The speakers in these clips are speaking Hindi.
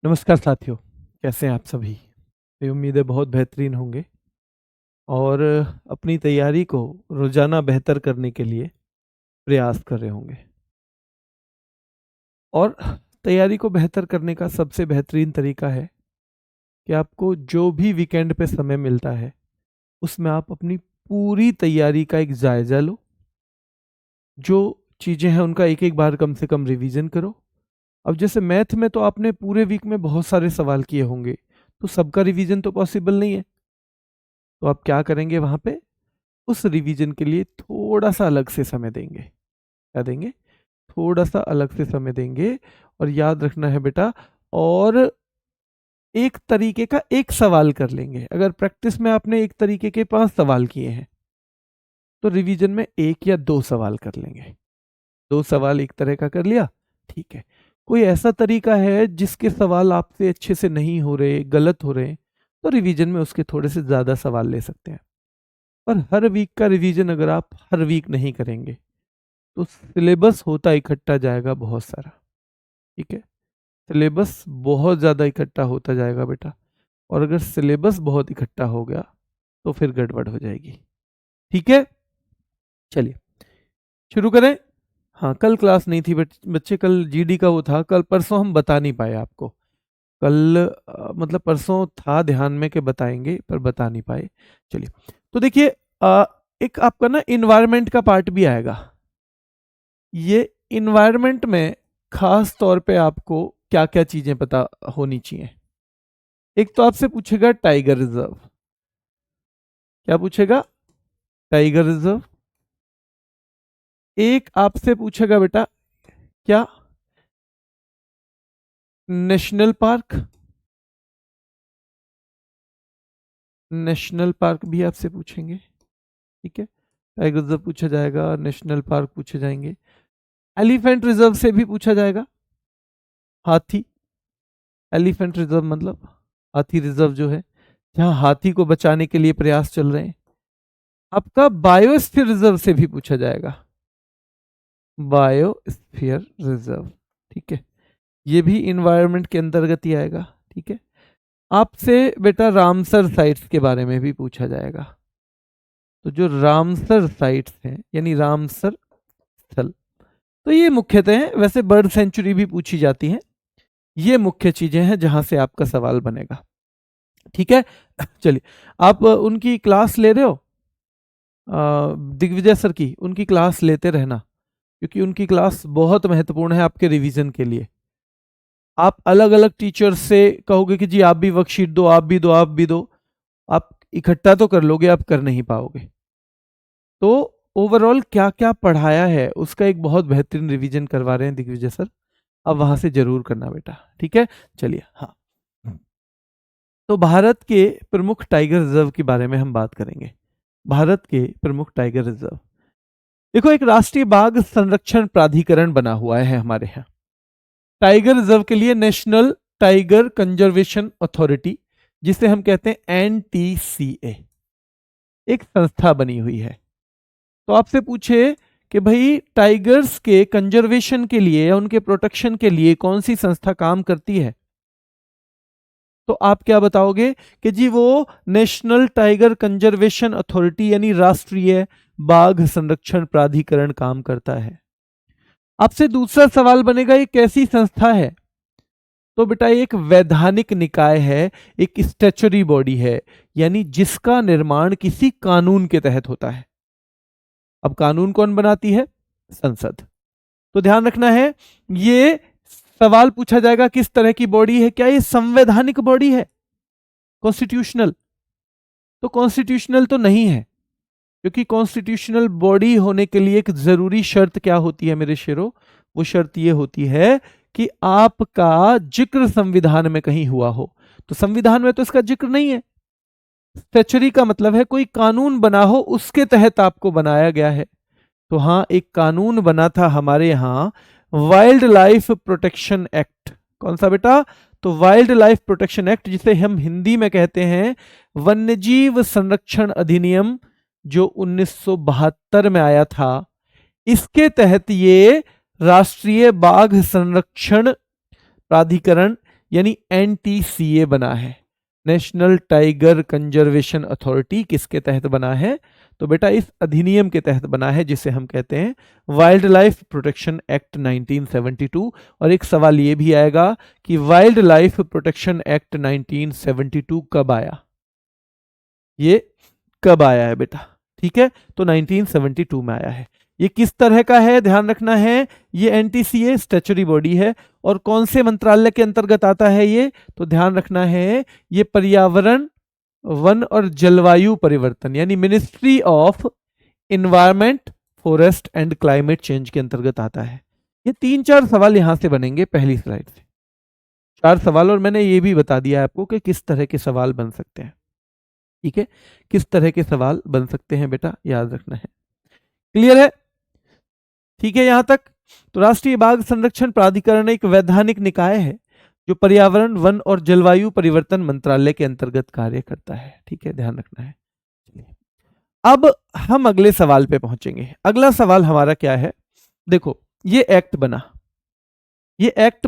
नमस्कार साथियों, कैसे हैं आप सभी? मेरी उम्मीद है बहुत बेहतरीन होंगे और अपनी तैयारी को रोज़ाना बेहतर करने के लिए प्रयास कर रहे होंगे। और तैयारी को बेहतर करने का सबसे बेहतरीन तरीका है कि आपको जो भी वीकेंड पे समय मिलता है, उसमें आप अपनी पूरी तैयारी का एक जायज़ा लो। जो चीज़ें हैं उनका एक-एक बार कम से कम रिवीजन करो। अब जैसे मैथ में तो आपने पूरे वीक में बहुत सारे सवाल किए होंगे, तो सबका रिवीजन तो पॉसिबल नहीं है। तो आप क्या करेंगे वहाँ पे? उस रिवीजन के लिए थोड़ा-सा अलग से समय देंगे। क्या देंगे? थोड़ा-सा अलग से समय देंगे और याद रखना है बेटा। और एक तरीके का एक सवाल कर लेंगे। अगर प्रैक्टिस में आपने एक तरीके के 5 सवाल किए हैं, तो रिवीजन में 1 या 2 सवाल कर लेंगे। 2 सवाल एक तरह का कर लिया, ठीक है। कोई ऐसा तरीका है जिसके सवाल आपसे अच्छे से नहीं हो रहे, गलत हो रहे हैं, तो रिवीजन में उसके थोड़े से ज़्यादा सवाल ले सकते हैं। पर हर वीक का रिवीजन अगर आप हर वीक नहीं करेंगे, तो सिलेबस होता इकट्ठा जाएगा बहुत सारा, ठीक है? सिलेबस बहुत ज़्यादा इकट्ठा होता जाएगा बेटा। और अगर सिलेबस बहुत इकट्ठा हो गया, तो फिर गड़बड़ हो जाएगी, ठीक है? चलिए, शुरू करें? हाँ, कल क्लास नहीं थी बच्चे, कल जीडी का वो था, कल परसों हम बता नहीं पाए आपको। कल मतलब परसों था ध्यान में कि बताएँगे, पर बता नहीं पाए। चलिए, तो देखिए एक आपका ना एनवायरनमेंट का पार्ट भी आएगा। ये इन्वायरमेंट में खास तौर पे आपको क्या-क्या चीजें पता होनी चाहिए। एक तो आपसे पूछेगा टाइगर रिजर्व। क्या पूछेगा? Tiger reserve. एक आपसे पूछेगा बेटा क्या? National park. नेशनल पार्क भी आपसे पूछेंगे, ठीक है। टाइगर रिजर्व पूछा जाएगा, नेशनल पार्क पूछे जाएंगे। एलिफेंट रिजर्व से भी पूछा जाएगा। हाथी। एलिफेंट रिजर्व मतलब हाथी रिजर्व जो है, जहां हाथी को बचाने के लिए प्रयास चल रहे हैं। आपका बायोस्फीयर रिजर्व से भी पूछा जाएगा। बायोस्फीयर रिजर्व, ठीक है। ये भी इन्वायरमेंट के अंतर्गत ही आएगा, ठीक है। आपसे बेटा रामसर साइट्स के बारे में भी पूछा जाएगा। तो जो रामसर साइट्स हैं यानी रामसर स्थल, तो ये मुख्यतः हैं। वैसे बर्ड सेंचुरी भी पूछी जाती है। ये मुख्य चीजें हैं जहां से आपका सवाल बनेगा, ठीक है। चलिए, आप उनकी क्लास ले रहे हो, दिग्विजय सर की, उनकी क्लास लेते रहना, क्योंकि उनकी क्लास बहुत महत्वपूर्ण है आपके रिवीजन के लिए। आप अलग अलग टीचर से कहोगे कि जी आप भी वर्कशीट दो, आप भी दो, आप भी दो, आप इकट्ठा तो कर लोगे, आप कर नहीं पाओगे। तो ओवरऑल क्या क्या पढ़ाया है उसका एक बहुत बेहतरीन रिवीजन करवा रहे हैं दिग्विजय सर। अब वहां से जरूर करना बेटा, ठीक है। चलिए, हाँ, तो भारत के प्रमुख टाइगर रिजर्व के बारे में हम बात करेंगे। भारत के प्रमुख टाइगर रिजर्व, देखो एक राष्ट्रीय बाघ संरक्षण प्राधिकरण बना हुआ है हमारे यहाँ। टाइगर रिजर्व के लिए नेशनल टाइगर कंजर्वेशन अथॉरिटी, जिसे हम कहते हैं एनटीसीए, एक संस्था बनी हुई है। तो आपसे पूछे कि भाई टाइगर्स के कंजर्वेशन के लिए या उनके प्रोटेक्शन के लिए कौन सी संस्था काम करती है, तो आप क्या बताओगे कि जी वो नेशनल टाइगर कंजर्वेशन अथॉरिटी यानी राष्ट्रीय बाघ संरक्षण प्राधिकरण काम करता है। आपसे दूसरा सवाल बनेगा ये कैसी संस्था है, तो बेटा एक वैधानिक निकाय है, एक स्टैच्यूटरी बॉडी है, यानी जिसका निर्माण किसी कानून के तहत होता है। अब कानून कौन बनाती है? संसद। तो ध्यान रखना है, ये सवाल पूछा जाएगा किस तरह की बॉडी है, क्या ये संवैधानिक बॉडी है, कॉन्स्टिट्यूशनल? तो कॉन्स्टिट्यूशनल तो नहीं है, क्योंकि कॉन्स्टिट्यूशनल बॉडी होने के लिए एक जरूरी शर्त क्या होती है मेरे शेरों? वो शर्त ये होती है कि आपका जिक्र संविधान में कहीं हुआ हो। तो संविधान में तो इसका जिक्र नहीं है। स्टैच्यूटरी का मतलब है कोई कानून बना हो, उसके तहत आपको बनाया गया है। तो हाँ, एक कानून बना था हमारे यहाँ, वाइल्ड लाइफ प्रोटेक्शन एक्ट। कौन सा बेटा? तो वाइल्ड लाइफ प्रोटेक्शन एक्ट, जिसे हम हिंदी में कहते हैं वन्यजीव संरक्षण अधिनियम, जो 1972 में आया था। इसके तहत ये राष्ट्रीय बाघ संरक्षण प्राधिकरण यानी NTCA बना है, नेशनल टाइगर कंजर्वेशन अथॉरिटी। किसके तहत बना है? तो बेटा इस अधिनियम के तहत बना है जिसे हम कहते हैं वाइल्ड लाइफ प्रोटेक्शन एक्ट 1972। और एक सवाल ये भी आएगा कि वाइल्ड लाइफ प्रोटेक्शन एक्ट 1972 कब आया? ये कब आया है बेटा? ठीक है, तो 1972 में आया है। ये किस तरह का है, ध्यान रखना है। ये NTCA स्टैच्यूटरी बॉडी है और कौन से मंत्रालय के अंतर्गत आता है ये? तो ध्यान रखना है, ये पर्यावरण, वन और जलवायु परिवर्तन यानी ministry of environment, forest and climate change के अंतर्गत आता है। ये 3-4 सवाल यहां से बनेंगे पहली स्लाइड से, 4 सवाल, और मैंने ये भी बता दिया आपको कि किस तरह के सवाल बन सकते हैं। ठीक है, किस तरह के सवाल बन सकते हैं बेटा, याद रखना है। क्लियर है? ठीक है यहां तक। तो राष्ट्रीय बाघ संरक्षण प्राधिकरण एक वैधानिक निकाय है जो पर्यावरण, वन और जलवायु परिवर्तन मंत्रालय के अंतर्गत कार्य करता है। ठीक है, ध्यान रखना है। अब हम अगले सवाल पे पहुंचेंगे। अगला सवाल हमारा क्या है? देखो, ये एक्ट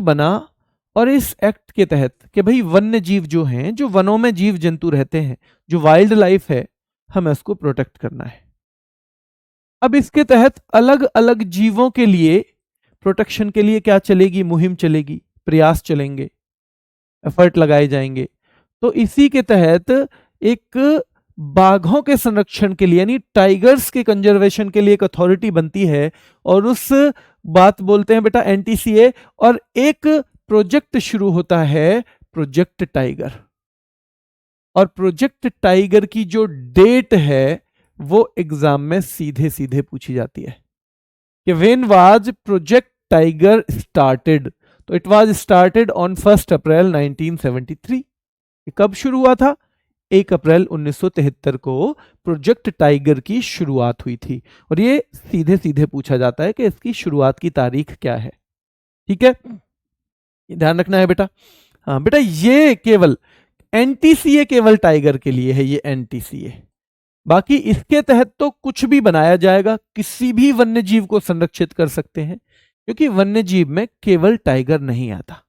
बना और इस एक्ट के तहत कि भाई वन्य जीव जो हैं, जो वनों में जीव जंतु रहते हैं, जो वाइल्ड लाइफ है, हमें उसको प्रोटेक्ट करना है। अब इसके तहत अलग अलग जीवों के लिए प्रोटेक्शन के लिए क्या चलेगी? मुहिम चलेगी, प्रयास चलेंगे, एफर्ट लगाए जाएंगे। तो इसी के तहत एक बाघों के संरक्षण के लिए यानी टाइगर्स के कंजर्वेशन के लिए एक अथॉरिटी बनती है और उस बात बोलते हैं बेटा NTCA, और एक प्रोजेक्ट शुरू होता है, प्रोजेक्ट टाइगर। और प्रोजेक्ट टाइगर की जो डेट है वो एग्जाम में सीधे सीधे पूछी जाती है कि when was project tiger started? तो इट वाज स्टार्टेड ऑन 1 अप्रैल 1973। कब शुरू हुआ था? 1 अप्रैल 1973 को प्रोजेक्ट टाइगर की शुरुआत हुई थी। और ये सीधे सीधे पूछा जाता है कि इसकी शुरुआत की तारीख क्या है। ठीक है, ध्यान रखना है बेटा। हाँ बेटा, ये केवल NTCA केवल टाइगर के लिए है, ये NTCA। बाकी इसके तहत तो कुछ भी बनाया जाएगा, किसी भी वन्य जीव को संरक्षित कर सकते हैं, क्योंकि वन्य जीव में केवल टाइगर नहीं आता।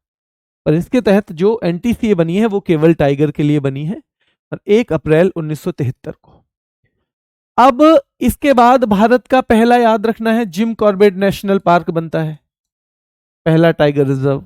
पर इसके तहत जो NTCA बनी है वो केवल टाइगर के लिए बनी है, और 1 अप्रैल 1973 को। अब इसके बाद भारत का पहला, याद रखना है, जिम कॉर्बेट नेशनल पार्क बनता है, पहला टाइगर रिजर्व।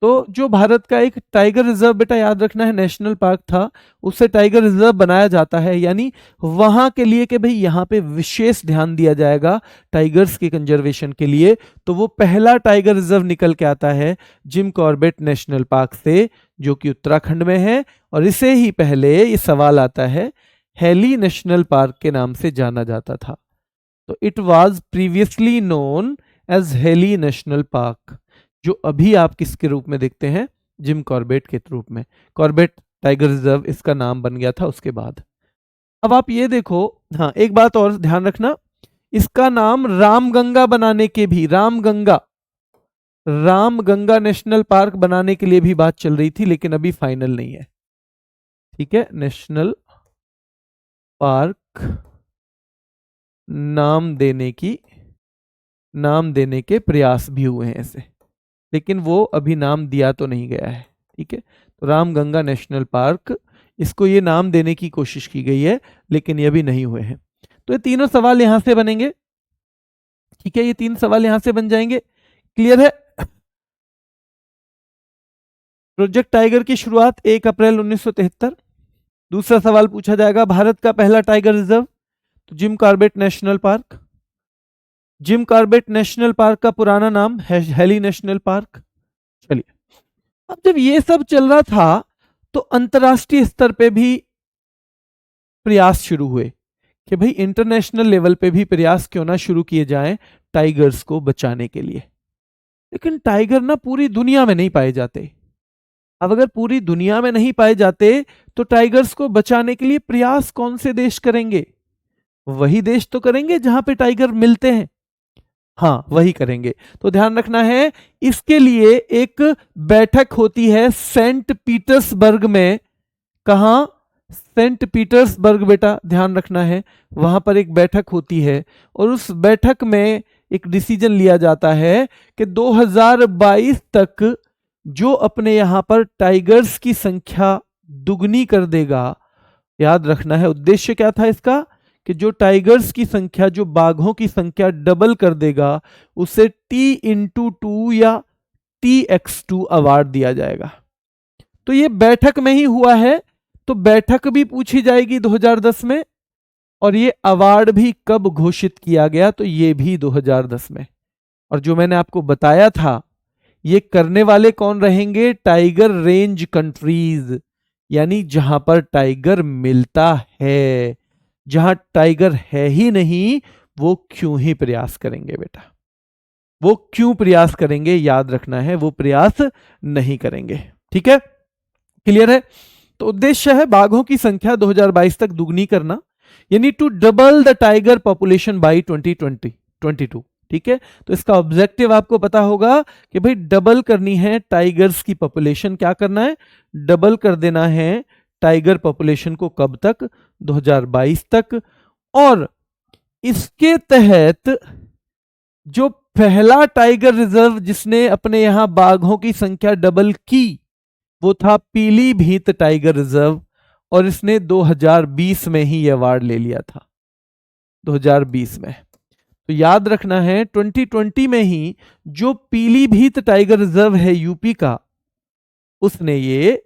तो जो भारत का एक टाइगर रिजर्व बेटा, याद रखना है, नेशनल पार्क था, उससे टाइगर रिजर्व बनाया जाता है, यानी वहां के लिए कि भाई यहां पे विशेष ध्यान दिया जाएगा टाइगर्स के कंजर्वेशन के लिए। तो वो पहला टाइगर रिजर्व निकल के आता है जिम कॉर्बेट नेशनल पार्क से, जो कि उत्तराखंड में है। और इसे ही पहले ये सवाल आता है, हेली नेशनल पार्क के नाम से जाना जाता था। तो it was previously known as Hailey national park, जो अभी आप किसके रूप में देखते हैं? जिम कॉर्बेट के रूप में। कॉर्बेट टाइगर रिजर्व इसका नाम बन गया था उसके बाद। अब आप ये देखो, हाँ एक बात और ध्यान रखना, इसका नाम रामगंगा बनाने के भी, रामगंगा नेशनल पार्क बनाने के लिए भी बात चल रही थी, लेकिन अभी फाइनल नहीं है। ठीक है, नेशनल पार्क नाम देने के प्रयास भी हुए हैं ऐसे, लेकिन वो अभी नाम दिया तो नहीं गया है। ठीक है, तो रामगंगा नेशनल पार्क, इसको ये नाम देने की कोशिश की गई है, लेकिन ये अभी नहीं हुए हैं। तो ये तीनों सवाल यहां से बनेंगे। ठीक है, ये 3 सवाल यहां से बन जाएंगे। क्लियर है? प्रोजेक्ट टाइगर की शुरुआत 1 अप्रैल 1973। दूसरा सवाल पूछा जाएगा, भारत का पहला टाइगर रिजर्व, तो Jim Corbett national park. Jim Corbett national park का पुराना नाम है हेली नेशनल पार्क। चलिए, अब जब ये सब चल रहा था तो अंतरराष्ट्रीय स्तर पे भी प्रयास शुरू हुए कि भाई इंटरनेशनल लेवल पे भी प्रयास क्यों ना शुरू किए जाएं टाइगर्स को बचाने के लिए। लेकिन टाइगर ना पूरी दुनिया में नहीं पाए जाते। अब अगर पूरी दुनिया में नहीं पाए जाते तो टाइगर्स को बचाने के लिए प्रयास कौन से देश करेंगे? वही देश तो करेंगे जहां पे टाइगर मिलते हैं। हाँ, वही करेंगे। तो ध्यान रखना है, इसके लिए एक बैठक होती है सेंट पीटर्सबर्ग में। कहां? सेंट पीटर्सबर्ग बेटा, ध्यान रखना है, वहां पर एक बैठक होती है और उस बैठक में एक डिसीजन लिया जाता है कि 2022 तक जो अपने यहां पर टाइगर्स की संख्या दुगनी कर देगा। याद रखना है उद्देश्य क्या था इसका, कि जो टाइगर्स की संख्या, जो बाघों की संख्या डबल कर देगा, उसे T×2 या TX2 अवार्ड दिया जाएगा। तो ये बैठक में ही हुआ है, तो बैठक भी पूछी जाएगी 2010 में, और ये अवार्ड भी कब घोषित किया गया, तो ये भी 2010 में। और जो मैंने आपको बताया था, ये करने वाले कौन रहेंगे, टाइगर रेंज कंट्रीज, यानी जहां पर टाइगर मिलता है। जहां टाइगर है ही नहीं, वो क्यों ही प्रयास करेंगे बेटा, वो क्यों प्रयास करेंगे, याद रखना है, वो प्रयास नहीं करेंगे। ठीक है, क्लियर है। तो उद्देश्य है बाघों की संख्या 2022 तक दुगनी करना, यानी to double the tiger population by 2022। ठीक है, तो इसका ऑब्जेक्टिव आपको पता होगा कि भाई डबल करनी है टाइगर्स की पॉपुलेशन। क्या करना है, डबल कर देना है टाइगर पॉपुलेशन को। कब तक, 2022 तक। और इसके तहत जो पहला टाइगर रिजर्व जिसने अपने यहां बाघों की संख्या डबल की, वो था पीलीभीत टाइगर रिजर्व, और इसने 2020 में ही अवार्ड ले लिया था, 2020 में। तो याद रखना है 2020 में ही जो पीलीभीत टाइगर रिजर्व है यूपी का, उसने ये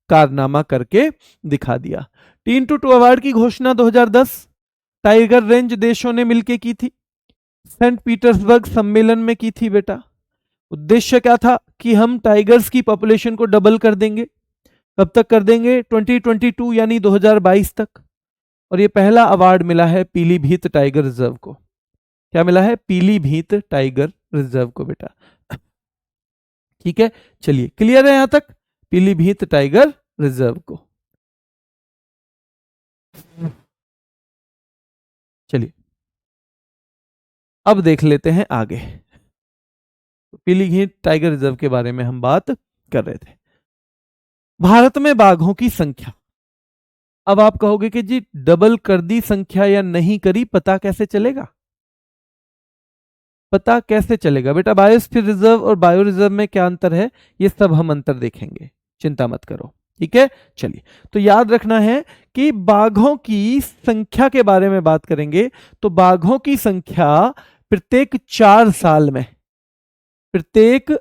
कारनामा करके दिखा दिया। T×2 अवार्ड की घोषणा 2010 टाइगर रेंज देशों ने मिलकर की थी, सेंट पीटर्सबर्ग सम्मेलन में की थी बेटा। उद्देश्य क्या था कि हम टाइगर्स की पॉपुलेशन को डबल कर देंगे। कब तक कर देंगे, 2022 यानी 2022 तक। और ये पहला अवार्ड मिला है पीलीभीत टाइगर रिजर्व को। क्या मिला है, पीलीभीत टाइगर रिजर्व को बेटा। ठीक है, चलिए क्लियर है यहां तक, पीलीभीत टाइगर रिजर्व को। चलिए अब देख लेते हैं आगे। पीलीभीत टाइगर रिजर्व के बारे में हम बात कर रहे थे। भारत में बाघों की संख्या, अब आप कहोगे कि जी डबल कर दी संख्या या नहीं करी, पता कैसे चलेगा, पता कैसे चलेगा बेटा। बायोस्फीयर रिजर्व और बायो रिजर्व में क्या अंतर है, ये सब हम अंतर देखेंगे, चिंता मत करो। ठीक है, चलिए तो याद रखना है कि बाघों की संख्या के बारे में बात करेंगे, तो बाघों की संख्या प्रत्येक 4 साल में, प्रत्येक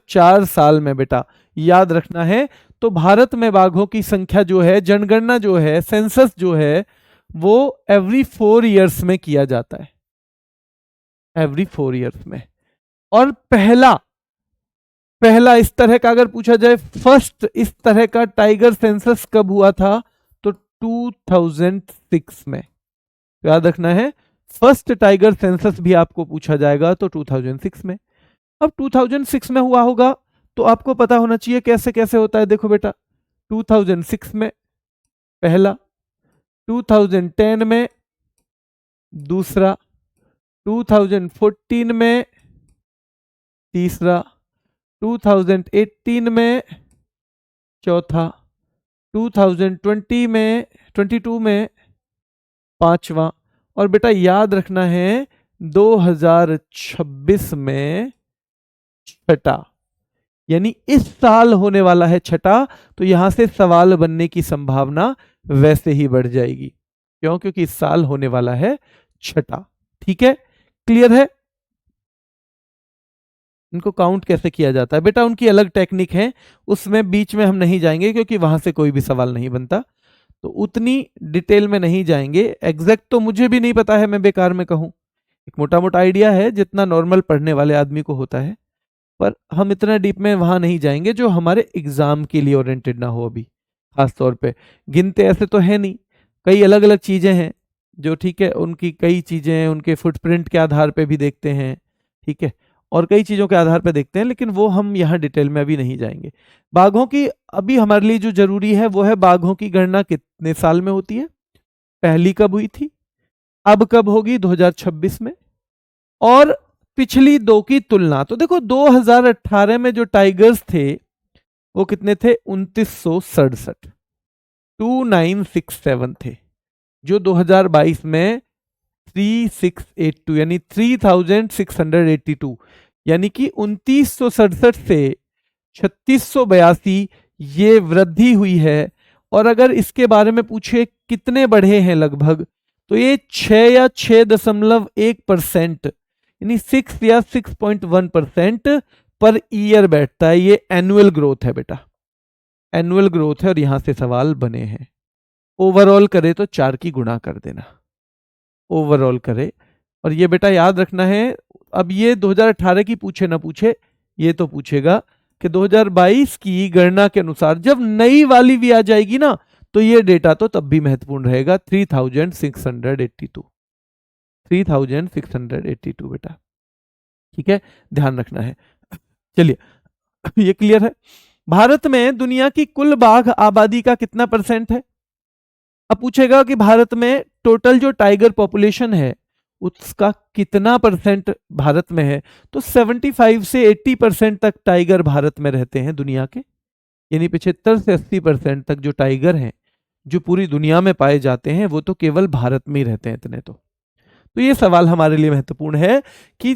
4 साल में बेटा याद रखना है। तो भारत में बाघों की संख्या जो है, जनगणना जो है, सेंसस जो है, वो एवरी 4 ईयर्स में किया जाता है, एवरी 4 ईयर्स में। और पहला इस तरह का अगर पूछा जाए, फर्स्ट इस तरह का टाइगर सेंसस कब हुआ था, तो 2006 में। याद रखना है, फर्स्ट टाइगर सेंसस भी आपको पूछा जाएगा तो 2006 में। अब 2006 में हुआ होगा तो आपको पता होना चाहिए कैसे कैसे होता है। देखो बेटा, 2006 में पहला, 2010 में दूसरा, 2014 में तीसरा, 2018 में चौथा, 2020 में 22 में पांचवा, और बेटा याद रखना है 2026 में छठा, यानी इस साल होने वाला है छठा। तो यहां से सवाल बनने की संभावना वैसे ही बढ़ जाएगी, क्यों, क्योंकि इस साल होने वाला है छठा। ठीक है, क्लियर है। इनको काउंट कैसे किया जाता है बेटा, उनकी अलग टेक्निक है, उसमें बीच में हम नहीं जाएंगे क्योंकि वहां से कोई भी सवाल नहीं बनता, तो उतनी डिटेल में नहीं जाएंगे। एग्जैक्ट तो मुझे भी नहीं पता है, मैं बेकार में कहूं, एक मोटा मोटा आइडिया है जितना नॉर्मल पढ़ने वाले आदमी को होता है, पर हम इतना डीप में वहां नहीं जाएंगे जो हमारे एग्जाम के लिए ओरिएंटेड ना हो। अभी खास तौर पे गिनते ऐसे तो है नहीं, कई अलग अलग चीजें हैं जो, ठीक है, उनकी कई चीजें हैं, उनके फुटप्रिंट के आधार पे भी देखते हैं, ठीक है, और कई चीजों के आधार पे देखते हैं, लेकिन वो हम यहाँ डिटेल में अभी नहीं जाएंगे। बाघों की अभी हमारे लिए जो जरूरी है वो है बाघों की गणना कितने साल में होती है, पहली कब हुई थी, अब कब होगी, 2026 में, और पिछली दो की तुलना। तो देखो 2018 में जो टाइगर्स थे वो कितने थे, 2967, 2967 थे, जो 2022 में 3682 यानी 3682, यानी कि 2967 से 3682 ये वृद्धि हुई है। और अगर इसके बारे में पूछे कितने बढ़े हैं लगभग, तो ये 6 या 6.1%, यानी 6 या 6.1% पर ईयर बैठता है। ये एनुअल ग्रोथ है बेटा, एनुअल ग्रोथ है। और यहां से सवाल बने हैं। ओवरऑल करे तो 4 की गुणा कर देना, ओवरऑल करे। और ये बेटा याद रखना है, अब ये 2018 की पूछे ना पूछे, ये तो पूछेगा कि 2022 की गणना के अनुसार जब नई वाली भी आ जाएगी ना, तो ये डेटा तो तब भी महत्वपूर्ण रहेगा। 3682, 3682 बेटा, ठीक है, ध्यान रखना है। चलिए ये क्लियर है। भारत में दुनिया की कुल बाघ आबादी का कितना परसेंट है? अब पूछेगा कि भारत में टोटल जो टाइगर पॉपुलेशन है उसका कितना परसेंट भारत में है, तो 75 से 80% तक टाइगर भारत में रहते हैं दुनिया के, यानी 75 से 80% तक जो टाइगर हैं जो पूरी दुनिया में पाए जाते हैं वो तो केवल भारत में ही रहते हैं इतने। तो ये सवाल हमारे लिए महत्वपूर्ण है कि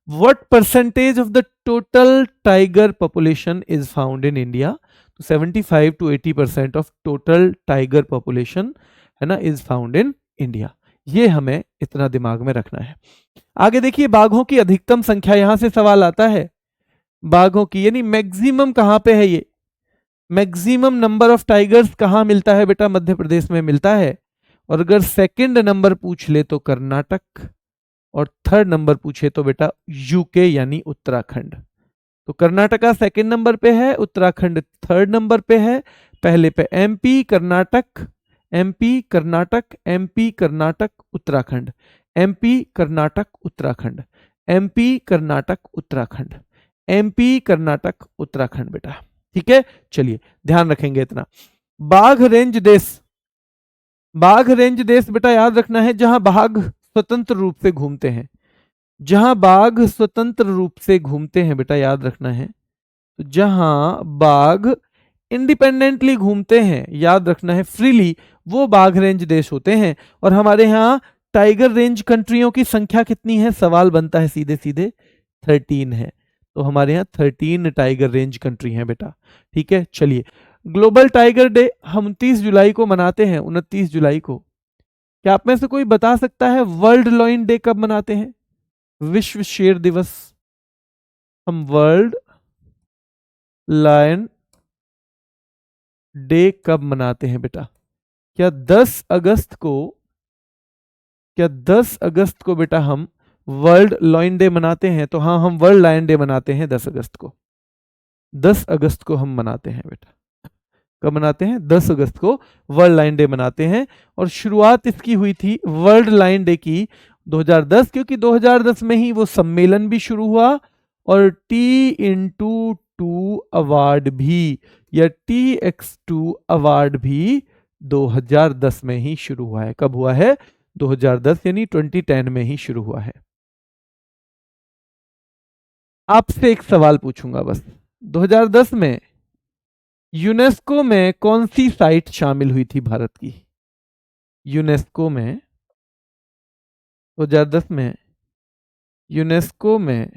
what percentage of the total tiger population is found in India. तो 75 to 80% of total tiger population है ना इज फाउंड इन इंडिया। ये हमें इतना दिमाग में रखना है। आगे देखिए, बाघों की अधिकतम संख्या, यहां से सवाल आता है बाघों की, यानी मैक्सिमम कहां पे है। ये मैक्सिमम नंबर ऑफ टाइगर्स कहां मिलता है बेटा? मध्य प्रदेश में मिलता है। और अगर सेकंड नंबर पूछ ले तो कर्नाटक, और थर्ड नंबर पूछे तो बेटा यूके यानी उत्तराखंड। तो कर्नाटका सेकंड नंबर पे है, उत्तराखंड थर्ड नंबर पे है। पहले पे MP Karnataka, MP Karnataka, MP Karnataka Uttarakhand, MP Karnataka Uttarakhand, MP Karnataka Uttarakhand, MP Karnataka Uttarakhand बेटा, ठीक है। चलिए ध्यान रखेंगे इतना। बाघ रेंज देश, बाघ रेंज देश बेटा याद रखना है जहां बाघ स्वतंत्र रूप से घूमते हैं, जहां बाघ स्वतंत्र रूप से घूमते हैं बेटा याद रखना है। तो जहां बाघ इंडिपेंडेंटली घूमते हैं, याद रखना है फ्रीली, वो बाघ रेंज देश होते हैं। और हमारे यहाँ टाइगर रेंज कंट्रियों की संख्या कितनी है? सवाल बनता है सीधे सीधे, 13 है। तो हमारे यहाँ 13 टाइगर रेंज कंट्री हैं बेटा, ठीक है। चलिए, ग्लोबल टाइगर डे हम 29 जुलाई को मनाते हैं, 29 जुलाई को। क्या आप में से कोई बता सकता है वर्ल्ड लॉयन डे कब मनाते हैं? विश्व शेर दिवस हम वर्ल्ड लायन डे कब मनाते हैं बेटा? क्या 10 अगस्त को, क्या 10 अगस्त को बेटा हम वर्ल्ड लॉयन डे मनाते हैं? तो हाँ, हम वर्ल्ड लायन डे मनाते हैं 10 अगस्त को। 10 अगस्त को हम मनाते हैं बेटा। कब मनाते हैं? 10 अगस्त को वर्ल्ड लायन डे मनाते हैं। और शुरुआत इसकी हुई थी वर्ल्ड लायन डे की 2010, क्योंकि 2010 में ही वो सम्मेलन भी शुरू हुआ और T*2 अवार्ड भी, या TX2 अवार्ड भी 2010 में ही शुरू हुआ है। कब हुआ है? 2010 यानी 2010 में ही शुरू हुआ है। आपसे एक सवाल पूछूंगा बस, 2010 में यूनेस्को में कौन सी साइट शामिल हुई थी भारत की? यूनेस्को में 2010 में यूनेस्को में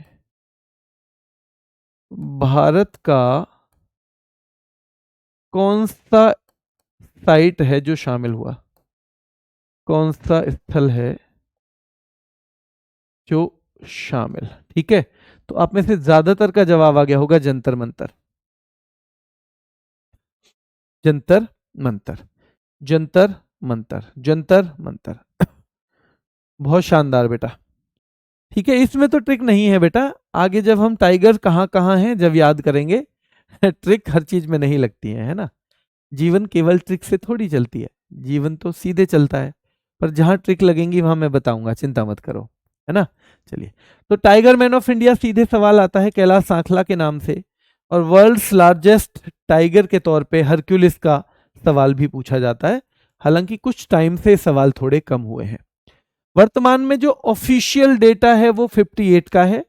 भारत का कौन सा साइट है जो शामिल हुआ? कौन सा स्थल है जो शामिल? ठीक है, तो आप में से ज्यादातर का जवाब आ गया होगा जंतर मंतर, जंतर मंतर, जंतर मंतर, जंतर मंतर। बहुत शानदार बेटा, ठीक है। इसमें तो ट्रिक नहीं है बेटा, आगे जब हम टाइगर कहाँ कहाँ हैं जब याद करेंगे। ट्रिक हर चीज में नहीं लगती है ना। जीवन केवल ट्रिक से थोड़ी चलती है, जीवन तो सीधे चलता है। पर जहां ट्रिक लगेंगी वहां मैं बताऊंगा, चिंता मत करो, है ना। चलिए, तो टाइगर मैन ऑफ इंडिया सीधे सवाल आता है कैलाश सांखला के नाम से। और वर्ल्ड्स लार्जेस्ट टाइगर के तौर पे हरक्यूलिस का सवाल भी पूछा जाता है। हालांकि कुछ टाइम से सवाल थोड़े कम हुए हैं। वर्तमान में जो ऑफिशियल डेटा है वो 58 का है।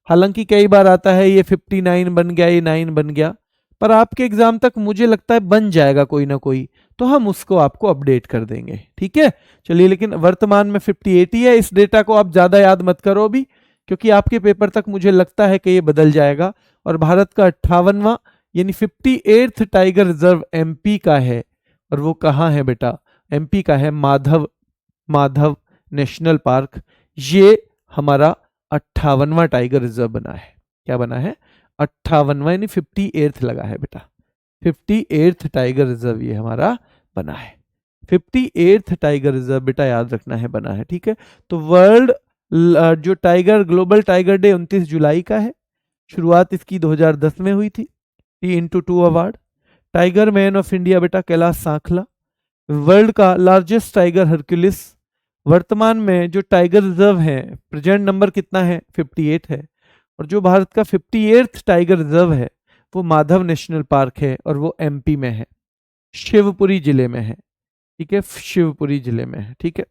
हालांकि कई बार आता है ये 59 बन गया, ये 9 बन गया, पर आपके एग्जाम तक मुझे लगता है बन जाएगा कोई ना कोई, तो हम उसको आपको अपडेट कर देंगे, ठीक है। चलिए, लेकिन वर्तमान में 58 ही है। इस डेटा को आप ज्यादा याद मत करो अभी, क्योंकि आपके पेपर तक मुझे लगता है कि ये बदल जाएगा और भारत का 58वां यानी 58th टाइगर रिजर्व एमपी का है। और वो कहाँ है बेटा? एमपी का है माधव नेशनल पार्क। ये हमारा 58वां टाइगर रिजर्व बना है। क्या बना है? 58वां यानी 58th लगा है बेटा। 58th टाइगर रिजर्व ये हमारा बना है। 58th टाइगर रिजर्व बेटा याद रखना है बना है, ठीक है। तो वर्ल्ड जो ग्लोबल टाइगर डे 29 जुलाई का है। शुरुआत इसकी 2010 में हुई थी, T/2 award. Tiger man of India बेटा कैलाश सांखला। वर्ल्ड का लार्जेस्ट टाइगर हरक्यूलिस। वर्तमान में जो टाइगर रिजर्व है, प्रेजेंट नंबर कितना है? 58 है। और जो भारत का 58th टाइगर रिजर्व है वो माधव नेशनल पार्क है और वो एमपी में है, शिवपुरी जिले में है, ठीक है, शिवपुरी जिले में है, ठीक है।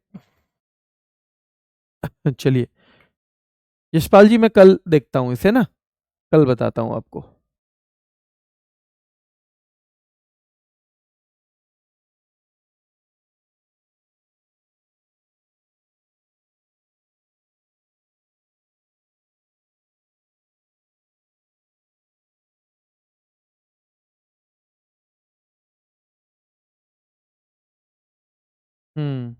चलिए यशपाल जी, मैं कल देखता हूं इसे ना, कल बताता हूं आपको। हम्म।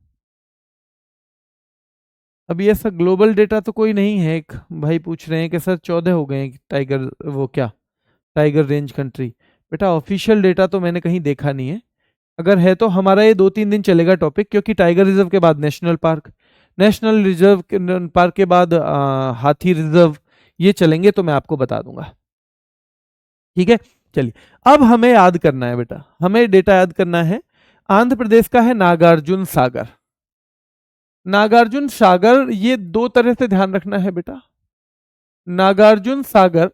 अभी ऐसा ग्लोबल डेटा तो कोई नहीं है। एक भाई पूछ रहे हैं कि सर 14 हो गए हैं टाइगर, वो क्या टाइगर रेंज कंट्री। बेटा ऑफिशियल डेटा तो मैंने कहीं देखा नहीं है। अगर है तो हमारा ये 2-3 दिन चलेगा टॉपिक, क्योंकि टाइगर रिजर्व के बाद national park, national reserve park के बाद हाथी रिजर्व, ये चलेंगे तो मैं आपको बता दूंगा, ठीक है। चलिए अब हमें याद करना है बेटा, हमें डेटा याद करना है। आंध्र प्रदेश का है नागार्जुन सागर। नागार्जुन सागर ये दो तरह से ध्यान रखना है बेटा। नागार्जुन सागर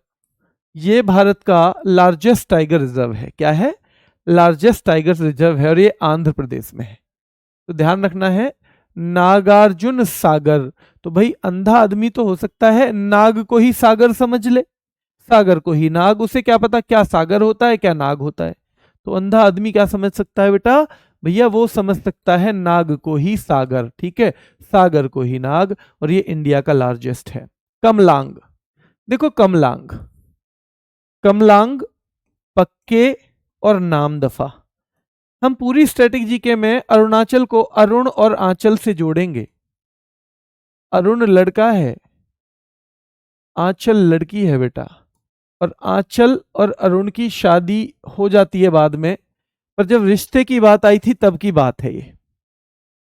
ये भारत का लार्जेस्ट टाइगर रिजर्व है। क्या है? लार्जेस्ट टाइगर रिजर्व है और ये आंध्र प्रदेश में है। तो ध्यान रखना है नागार्जुन सागर। तो भाई अंधा आदमी तो हो सकता है नाग को ही सागर समझ ले, सागर को ही नाग। उसे क्या पता क्या सागर होता है क्या नाग होता है। तो अंधा आदमी क्या समझ सकता है बेटा? भैया वो समझ सकता है नाग को ही सागर, ठीक है, सागर को ही नाग। और ये इंडिया का लार्जेस्ट है। कमलांग, देखो कमलांग, कमलांग, पक्के और नामदफा। हम पूरी स्ट्रेटेजी के में अरुणाचल को अरुण और आंचल से जोड़ेंगे। अरुण लड़का है, आंचल लड़की है बेटा। और आंचल और अरुण की शादी हो जाती है बाद में, पर जब रिश्ते की बात आई थी तब की बात है ये।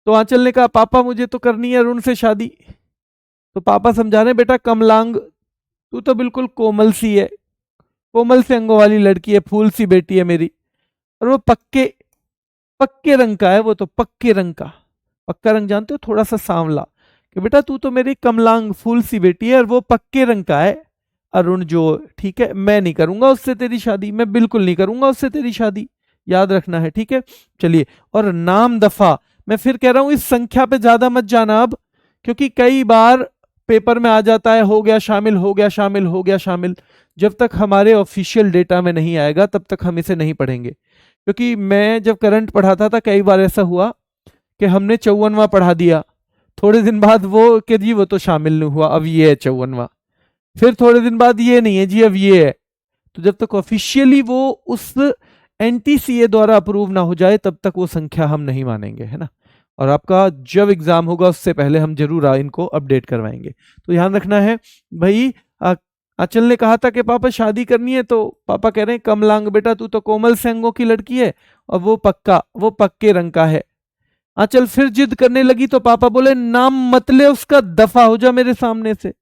तो आंचल ने कहा पापा मुझे तो करनी है अरुण से शादी। तो पापा समझा रहे बेटा कमलांग तू तो बिल्कुल कोमल सी है, कोमल से अंगों वाली लड़की है, फूल सी बेटी है मेरी। और वो पक्के पक्के रंग का है, वो तो पक्के रंग का। पक्का रंग जानते हो, थोड़ा सा सांवला। कि बेटा तू तो मेरी कमलांग फूल सी बेटी है और वो पक्के रंग का है अरुण जो, ठीक है। मैं नहीं करूंगा उससे तेरी शादी, मैं बिल्कुल नहीं करूंगा उससे तेरी शादी, याद रखना है, ठीक है। चलिए, और नाम दफा, मैं फिर कह रहा हूं इस संख्या पे ज्यादा मत जाना अब, क्योंकि कई बार पेपर में आ जाता है हो गया शामिल, हो गया शामिल, हो गया शामिल। जब तक हमारे ऑफिशियल डेटा में नहीं आएगा तब तक हम इसे नहीं पढ़ेंगे। क्योंकि मैं जब करंट पढ़ाता था कई बार ऐसा हुआ कि हमने 54वां पढ़ा दिया, थोड़े दिन बाद वो कि जी वो तो शामिल नहीं हुआ, अब ये है 54वां। फिर थोड़े दिन बाद ये नहीं है जी, अब ये है। तो जब तक ऑफिशियली वो उस एनटीसीए द्वारा अप्रूव ना हो जाए तब तक वो संख्या हम नहीं मानेंगे, है ना। और आपका जब एग्जाम होगा उससे पहले हम जरूर इनको अपडेट करवाएंगे। तो ध्यान रखना है भाई। आंचल ने कहा था कि पापा शादी करनी है, तो पापा कह रहे हैं कमलांग बेटा तू तो कोमल सेंगों की लड़की है और वो पक्के रंग का है। आंचल फिर जिद करने लगी तो पापा बोले नाम मत ले उसका, दफा हो जा मेरे सामने से।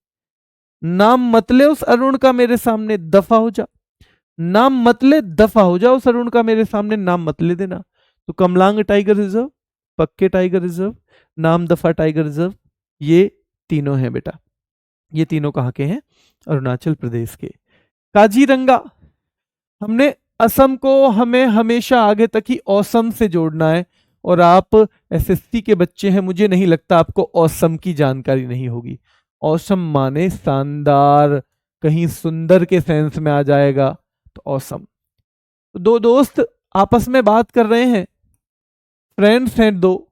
नाम मत ले उस अरुण का मेरे सामने, दफा हो जा। नाम मत ले, दफा हो जा उस अरुण का मेरे सामने, नाम मत ले देना। तो कमलांग टाइगर रिजर्व, पक्के टाइगर रिजर्व, नाम दफा टाइगर रिजर्व, ये तीनों हैं बेटा। ये तीनों कहाँ के हैं? अरुणाचल प्रदेश के। काजीरंगा, हमने असम को हमें हमेशा आगे तक ही औसम से जोड़ना है। और आप एसएससी के बच्चे हैं, मुझे नहीं लगता आपको औसम की जानकारी नहीं होगी। औसम माने शानदार, कहीं सुंदर के सेंस में आ जाएगा, तो औसम। तो दो दोस्त आपस में बात कर रहे हैं, फ्रेंड्स हैं दो,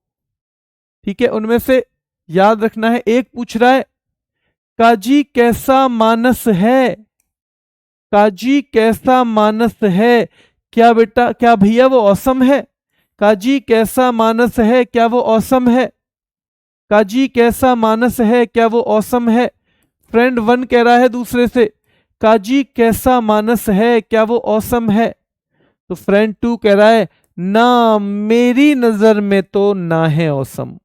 ठीक है। उनमें से याद रखना है एक पूछ रहा है काजी कैसा मानस है, काजी कैसा मानस है, क्या बेटा, क्या भैया वो औसम है? काजी कैसा मानस है, क्या वो औसम है? काजी कैसा मानस है, क्या वो औसम है? फ्रेंड वन कह रहा है दूसरे से, काजी कैसा मानस है, क्या वो औसम है? तो फ्रेंड टू कह रहा है, ना मेरी नजर में तो ना है औसम,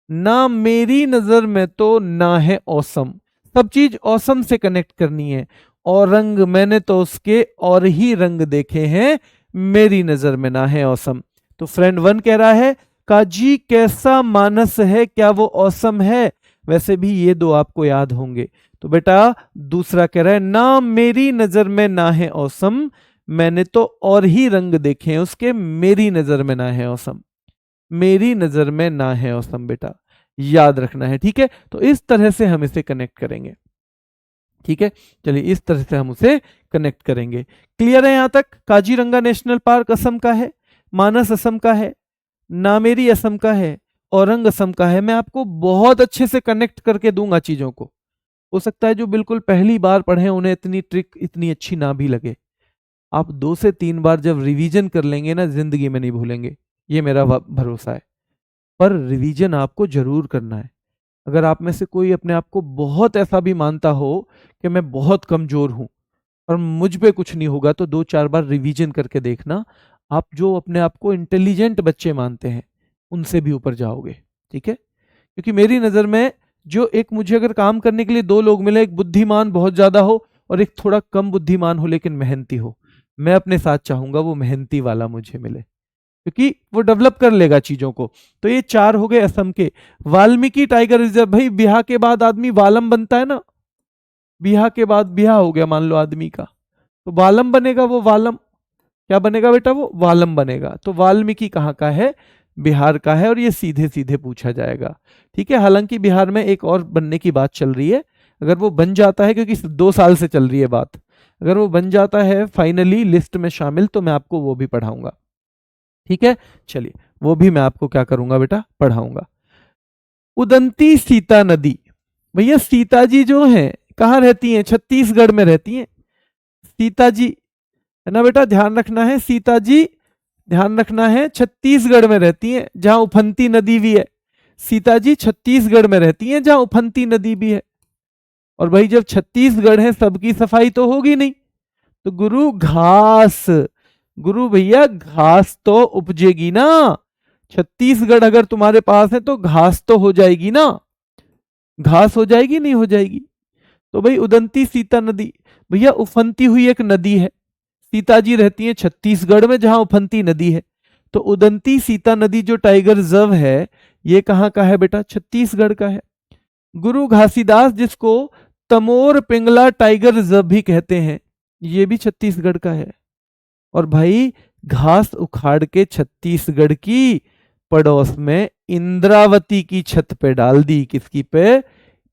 ना मेरी नजर में तो ना है औसम। सब चीज औसम से कनेक्ट करनी है। और रंग मैंने तो उसके और ही रंग देखे हैं, मेरी नजर में ना है औसम। तो फ्रेंड वन कह रहा है, काजी कैसा मानस है, क्या वो औसम है? वैसे भी ये दो आपको याद होंगे। तो बेटा दूसरा कह रहा है, ना मेरी नजर में ना है औसम, मैंने तो और ही रंग देखे हैं उसके, मेरी नजर में ना है औसम, मेरी नजर में ना है औसम। बेटा याद रखना है, ठीक है? तो इस तरह से हम इसे कनेक्ट करेंगे, ठीक है? चलिए इस तरह से हम उसे कनेक्ट करेंगे। क्लियर है यहां तक? काजीरंगा नेशनल पार्क असम का है, मानस असम का है, नामेरी असम का है, औरंग असम का है। मैं आपको बहुत अच्छे से कनेक्ट करके दूंगा चीजों को। हो सकता है जो बिल्कुल पहली बार पढ़े उन्हें इतनी ट्रिक इतनी अच्छी ना भी लगे। आप 2 से 3 बार जब रिवीजन कर लेंगे ना, जिंदगी में नहीं भूलेंगे, ये मेरा भरोसा है। पर रिवीजन आपको जरूर करना है। अगर आप में से कोई अपने आप को बहुत ऐसा भी मानता हो कि मैं बहुत कमजोर हूं और मुझ पे कुछ नहीं होगा, तो 2-4 बार रिवीजन करके देखना। आप जो अपने आप को इंटेलिजेंट बच्चे मानते हैं उनसे भी ऊपर जाओगे, ठीक है? क्योंकि मेरी नजर में जो एक मुझे अगर काम करने के लिए 2 लोग मिले, एक बुद्धिमान बहुत ज्यादा हो और एक थोड़ा कम बुद्धिमान हो लेकिन मेहनती हो, मैं अपने साथ चाहूंगा वो मेहनती वाला मुझे मिले, क्योंकि वो डेवलप कर लेगा चीजों को। तो ये 4 हो गए असम के। वाल्मीकि टाइगर रिजर्व, भाई बिहार के बाद आदमी वालम बनता है ना, बिहार के बाद बिहार हो गया मान लो आदमी का, तो वालम बनेगा, वो वालम क्या बनेगा बेटा? वो वालम बनेगा। तो वाल्मीकि कहाँ का है? बिहार का है। और ये सीधे सीधे पूछा जाएगा, ठीक है? हालांकि बिहार में एक और बनने की बात चल रही है, अगर वो बन जाता है, क्योंकि 2 साल से चल रही है बात, अगर वो बन जाता है फाइनली लिस्ट में शामिल, तो मैं आपको वो भी पढ़ाऊंगा, ठीक है? चलिए वो भी मैं आपको क्या करूंगा बेटा? पढ़ाऊंगा। उदंती सीता नदी, भैया सीता जी जो हैं कहाँ रहती हैं? छत्तीसगढ़ में रहती हैं सीता जी, है ना बेटा? ध्यान रखना है, सीता जी ध्यान रखना है, छत्तीसगढ़ में रहती हैं जहां उफनती नदी भी है। सीता जी छत्तीसगढ़ में रहती हैं जहां उफनती नदी भी है। और भाई जब छत्तीसगढ़ है, सबकी सफाई तो होगी नहीं, तो गुरु घास, गुरु भैया घास तो उपजेगी ना। छत्तीसगढ़ अगर तुम्हारे पास है तो घास तो हो जाएगी ना, घास हो जाएगी नहीं हो जाएगी? तो भाई उदंती सीता नदी, भैया उफनती हुई एक नदी है। सीता जी रहती है छत्तीसगढ़ में जहां उफनती नदी है, तो उदंती सीता नदी जो टाइगर रिजर्व है, ये कहाँ का है बेटा? छत्तीसगढ़ का है। गुरु घासीदास जिसको तमोर पिंगला टाइगर रिजर्व भी कहते हैं, ये भी छत्तीसगढ़ का है। और भाई घास उखाड़ के छत्तीसगढ़ की पड़ोस में इंद्रावती की छत पे डाल दी। किसकी पे?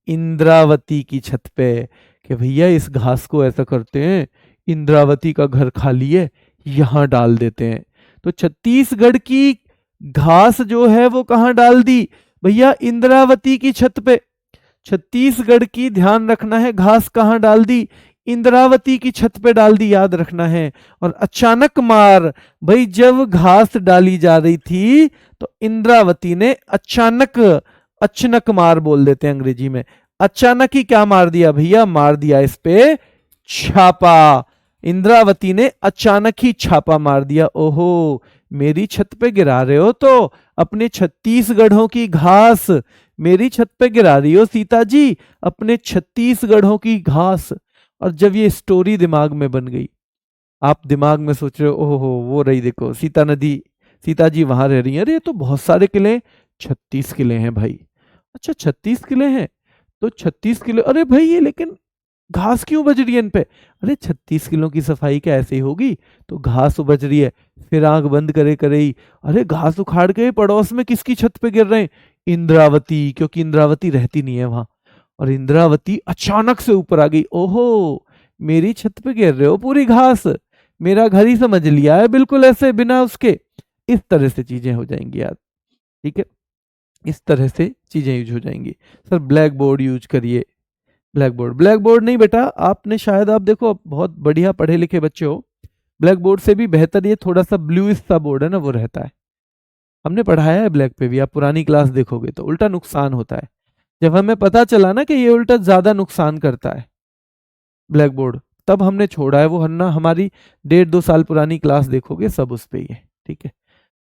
इंद्रावती की छत पे। कि भैया इस घास को ऐसा करते हैं, इंद्रावती का घर खाली है, यहां डाल देते हैं। तो छत्तीसगढ़ की घास जो है वो कहां डाल दी? भैया इंद्रावती की छत पे। छत्तीसगढ़ की, ध्यान रखना है, घास कहां डाल दी? इंद्रावती की छत पे डाल दी, याद रखना है। और अचानक मार, भाई जब घास डाली जा रही थी तो इंद्रावती ने अचानक, अचानक मार बोल देते हैं अंग्रेजी में, अचानक ही क्या मार दिया भैया? मार दिया इस पे छापा। इंद्रावती ने अचानक ही छापा मार दिया। ओहो, मेरी छत पे गिरा रहे हो तो अपने छत्तीसगढ़ों की घास, मेरी छत पे गिरा रही हो सीता जी अपने छत्तीसगढ़ों की घास। और जब ये स्टोरी दिमाग में बन गई, आप दिमाग में सोच रहे हो, ओहो वो रही देखो सीता नदी, सीता जी वहां रह रही हैं, अरे ये तो बहुत सारे किले, 36 किले हैं भाई। अच्छा 36 किले हैं, तो 36 किले, अरे भाई ये लेकिन घास क्यों बज रही है इन पे? अरे 36 किलों की सफाई क्या ऐसे ही होगी? तो घास बज रही है। फिर आंख बंद करे करे ही, अरे घास उखाड़ के पड़ोस में किसकी छत पे गिर रहे हैं? इंद्रावती, क्योंकि इंद्रावती रहती नहीं है वहां। और इंद्रावती अचानक से ऊपर आ गई। ओहो, मेरी छत पे गिर रहे हो पूरी घास, मेरा घर ही समझ लिया है बिल्कुल ऐसे बिना उसके। इस तरह से चीजें हो जाएंगी यार, ठीक है? इस तरह से चीजें यूज हो जाएंगी। सर ब्लैक बोर्ड यूज करिए, ब्लैक बोर्ड, ब्लैक बोर्ड नहीं बेटा, आपने शायद, आप देखो आप बहुत बढ़िया पढ़े लिखे बच्चे हो, ब्लैक बोर्ड से भी बेहतर ये थोड़ा सा ब्लूइश सा बोर्ड है ना, वो रहता है। हमने पढ़ाया है ब्लैक पे भी, आप पुरानी क्लास देखोगे तो उल्टा नुकसान होता है। जब हमें पता चला ना कि ये उल्टा ज्यादा नुकसान करता है ब्लैक बोर्ड, तब हमने छोड़ा है वो, वरना हमारी 1.5-2 साल पुरानी क्लास देखोगे सब उस पे ही है। ठीक है,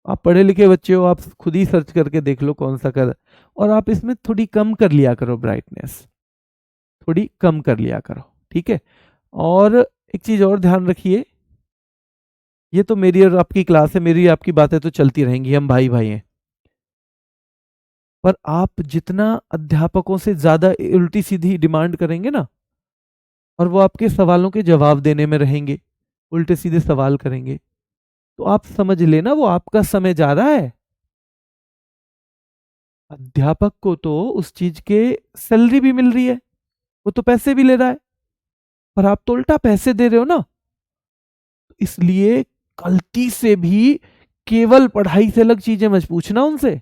आप पढ़े लिखे बच्चे हो, आप खुद ही सर्च करके देख लो कौन सा कर, और आप इसमें थोड़ी कम कर लिया करो ब्राइटनेस, थोड़ी कम कर लिया करो। ठीक है, और एक चीज और ध्यान रखिए, ये तो मेरी और आपकी क्लास है, मेरी आपकी बातें तो चलती रहेंगी, हम भाई भाई हैं, पर आप जितना अध्यापकों से ज्यादा उल्टी सीधी डिमांड करेंगे ना, और वो आपके सवालों के जवाब देने में रहेंगे, उल्टे सीधे सवाल करेंगे, तो आप समझ लेना वो आपका समय जा रहा है। अध्यापक को तो उस चीज के सैलरी भी मिल रही है, वो तो पैसे भी ले रहा है, पर आप तो उल्टा पैसे दे रहे हो ना। इसलिए गलती से भी केवल पढ़ाई से अलग चीजें मत पूछना उनसे,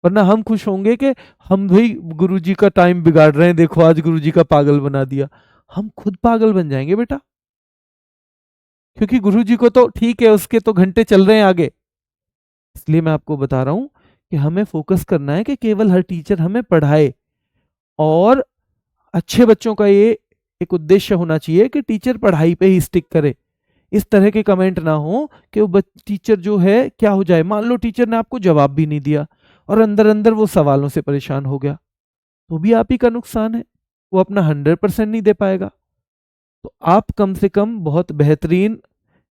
वरना हम खुश होंगे कि हम भाई गुरुजी का टाइम बिगाड़ रहे हैं, देखो आज गुरुजी का पागल बना दिया। हम खुद पागल बन जाएंगे बेटा, क्योंकि गुरुजी को तो ठीक है, उसके तो घंटे चल रहे हैं आगे। इसलिए मैं आपको बता रहा हूं कि हमें फोकस करना है कि केवल हर टीचर हमें पढ़ाए, और अच्छे बच्चों का ये एक उद्देश्य होना चाहिए कि टीचर पढ़ाई पे ही स्टिक करे। इस तरह के कमेंट ना हो कि वो टीचर जो है क्या हो जाए, मान लो टीचर ने आपको जवाब भी नहीं दिया और अंदर अंदर वो सवालों से परेशान हो गया, तो भी आप ही का नुकसान है, वो अपना 100% नहीं दे पाएगा। तो आप कम से कम बहुत बेहतरीन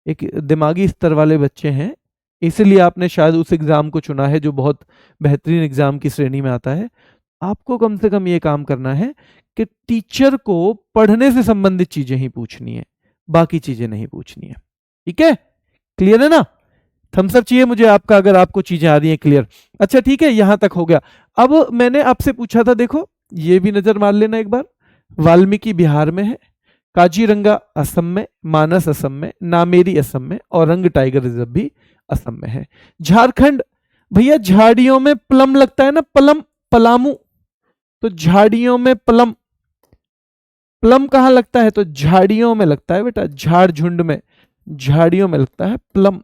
एक दिमागी स्तर वाले बच्चे हैं, इसलिए आपने शायद उस एग्जाम को चुना है जो बहुत बेहतरीन एग्जाम की श्रेणी में आता है। आपको कम से कम ये काम करना है कि टीचर को पढ़ने से संबंधित चीजें ही पूछनी है, बाकी चीजें नहीं पूछनी है। ठीक है, क्लियर है ना? थम्स अप चाहिए मुझे आपका अगर आपको चीजें आ रही हैं क्लियर। अच्छा ठीक है, यहां तक हो गया। अब मैंने आपसे पूछा था, देखो ये भी नजर मार लेना एक बार, वाल्मीकि बिहार में है, काजीरंगा असम में, मानस असम में, नामेरी असम में, औरंग टाइगर रिजर्व भी असम में है। झारखंड, भैया झाड़ियों में प्लम लगता है ना, प्लम, पलामू, तो झाड़ियों में प्लम, प्लम कहाँ लगता है? तो झाड़ियों में लगता है बेटा, झाड़ झुंड में, झाड़ियों में लगता है प्लम।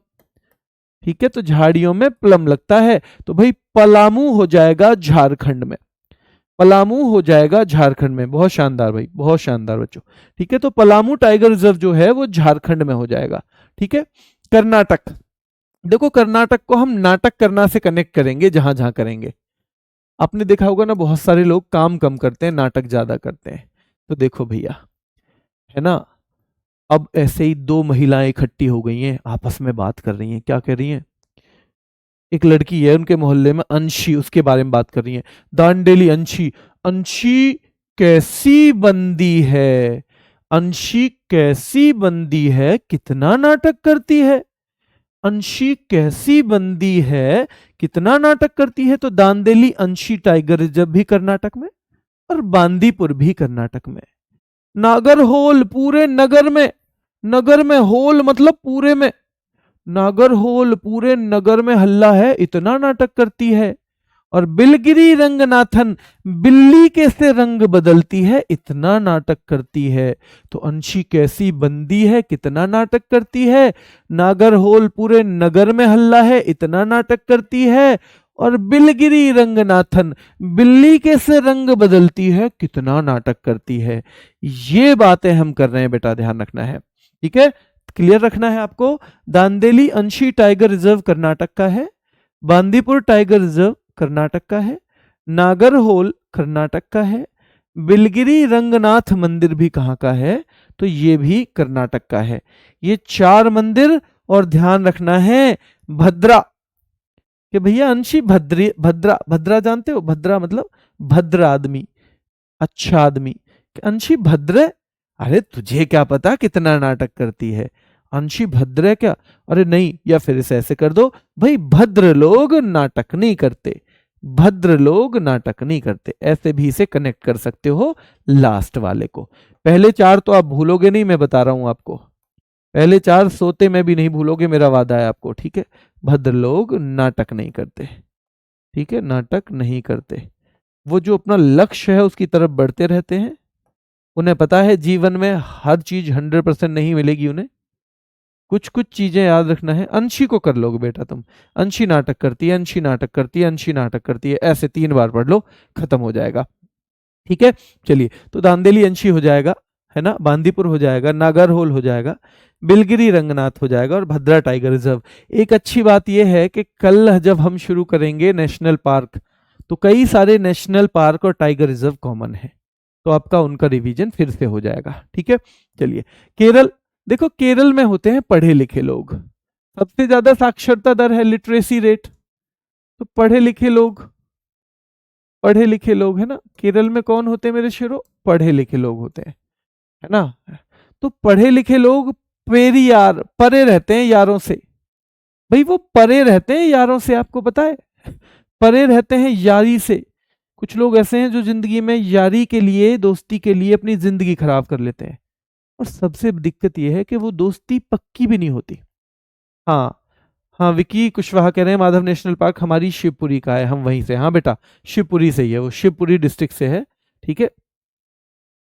ठीक है, तो झाड़ियों में प्लम लगता है, तो भाई पलामू हो जाएगा झारखंड में, पलामू हो जाएगा झारखंड में। बहुत शानदार भाई, बहुत शानदार बच्चों। ठीक है, तो पलामू टाइगर रिजर्व जो है वो झारखंड में हो जाएगा। ठीक है, कर्नाटक, देखो कर्नाटक को हम नाटक करना से कनेक्ट करेंगे जहां जहां करेंगे। आपने देखा होगा ना, बहुत सारे लोग काम कम करते हैं, नाटक ज्यादा करते हैं। तो देखो भैया, है ना, अब ऐसे ही दो महिलाएं इकट्ठी हो गई हैं, आपस में बात कर रही हैं, क्या कह रही हैं? एक लड़की है उनके मोहल्ले में, अंशी, उसके बारे में बात कर रही है। दांडेली अंशी, अंशी कैसी बंदी है, अंशी कैसी बंदी है, कितना नाटक करती है, अंशी कैसी बंदी है, कितना नाटक करती है। तो दांडेली अंशी टाइगर रिजर्व भी कर्नाटक में, और बांदीपुर भी कर्नाटक में। नागरहोल पूरे नगर में, नगर में होल मतलब पूरे में, नागरहोल पूरे नगर में हल्ला है, इतना नाटक करती है। और बिलगिरी रंगनाथन, बिल्ली कैसे रंग बदलती है, इतना नाटक करती है। तो अंशी कैसी बंदी है, कितना नाटक करती है। नागरहोल पूरे नगर में हल्ला है, इतना नाटक करती है। और बिलगिरी रंगनाथन, बिल्ली कैसे रंग बदलती है, कितना नाटक करती है। ये बातें हम कर रहे हैं बेटा, ध्यान रखना है। ठीक है, क्लियर रखना है आपको। दांदेली अंशी टाइगर रिजर्व कर्नाटक का है, बांदीपुर टाइगर रिजर्व कर्नाटक का है, नागरहोल कर्नाटक का है, बिलगिरी रंगनाथ मंदिर भी कहाँ का है? तो ये भी कर्नाटक का है। ये 4 मंदिर। और ध्यान रखना है भद्रा, कि भैया अंशी भद्री, भद्रा, भद्रा जानते हो, भद्रा मतलब भद्र आदमी, अच्छा आदमी। अंशी भद्र है? अरे तुझे क्या पता कितना नाटक करती है, अंशी भद्र है क्या? अरे नहीं, या फिर इसे ऐसे कर दो, भाई भद्र लोग नाटक नहीं करते, भद्र लोग नाटक नहीं करते, ऐसे भी इसे कनेक्ट कर सकते हो लास्ट वाले को। पहले 4 तो आप भूलोगे नहीं, मैं बता रहा हूं आपको, पहले 4 सोते में भी नहीं भूलोगे, मेरा वादा है आपको। ठीक है, भद्र लोग नाटक नहीं करते, ठीक है, नाटक नहीं करते। वो जो अपना लक्ष्य है उसकी तरफ बढ़ते रहते हैं। उन्हें पता है जीवन में हर चीज 100% नहीं मिलेगी उन्हें, कुछ कुछ चीजें याद रखना है। अंशी को कर लोगे बेटा तुम, अंशी नाटक करती है, अंशी नाटक करती है, अंशी नाटक करती है, ऐसे 3 बार पढ़ लो, खत्म हो जाएगा। ठीक है, चलिए, तो दांदेली अंशी हो जाएगा, है ना, बांदीपुर हो जाएगा, नागरहोल हो जाएगा, बिलगिरी रंगनाथ हो जाएगा, और भद्रा टाइगर रिजर्व। एक अच्छी बात यह है कि कल जब हम शुरू करेंगे नेशनल पार्क, तो कई सारे नेशनल पार्क और टाइगर रिजर्व कॉमन है, तो आपका उनका रिवीजन फिर से हो जाएगा। ठीक है, चलिए, केरल, देखो केरल में होते हैं पढ़े लिखे लोग, सबसे ज्यादा साक्षरता दर है, लिटरेसी रेट, तो पढ़े लिखे लोग, पढ़े लिखे लोग, है ना, केरल में कौन होते हैं मेरे शेरो, पढ़े लिखे लोग होते हैं, है ना। तो पढ़े लिखे लोग पेरियार, परे रहते हैं यारों से, भाई वो परे रहते हैं यारों से, आपको पता है, परे रहते हैं यारी से। कुछ लोग ऐसे हैं जो जिंदगी में यारी के लिए, दोस्ती के लिए अपनी जिंदगी खराब कर लेते हैं, और सबसे दिक्कत यह है कि वो दोस्ती पक्की भी नहीं होती। हाँ, हाँ, विकी कुशवाहा कह रहे हैं माधव नेशनल पार्क हमारी शिवपुरी का है, हम वहीं से, हाँ बेटा, शिवपुरी से ही है, वो शिवपुरी डिस्ट्रिक्ट से है। ठीक है,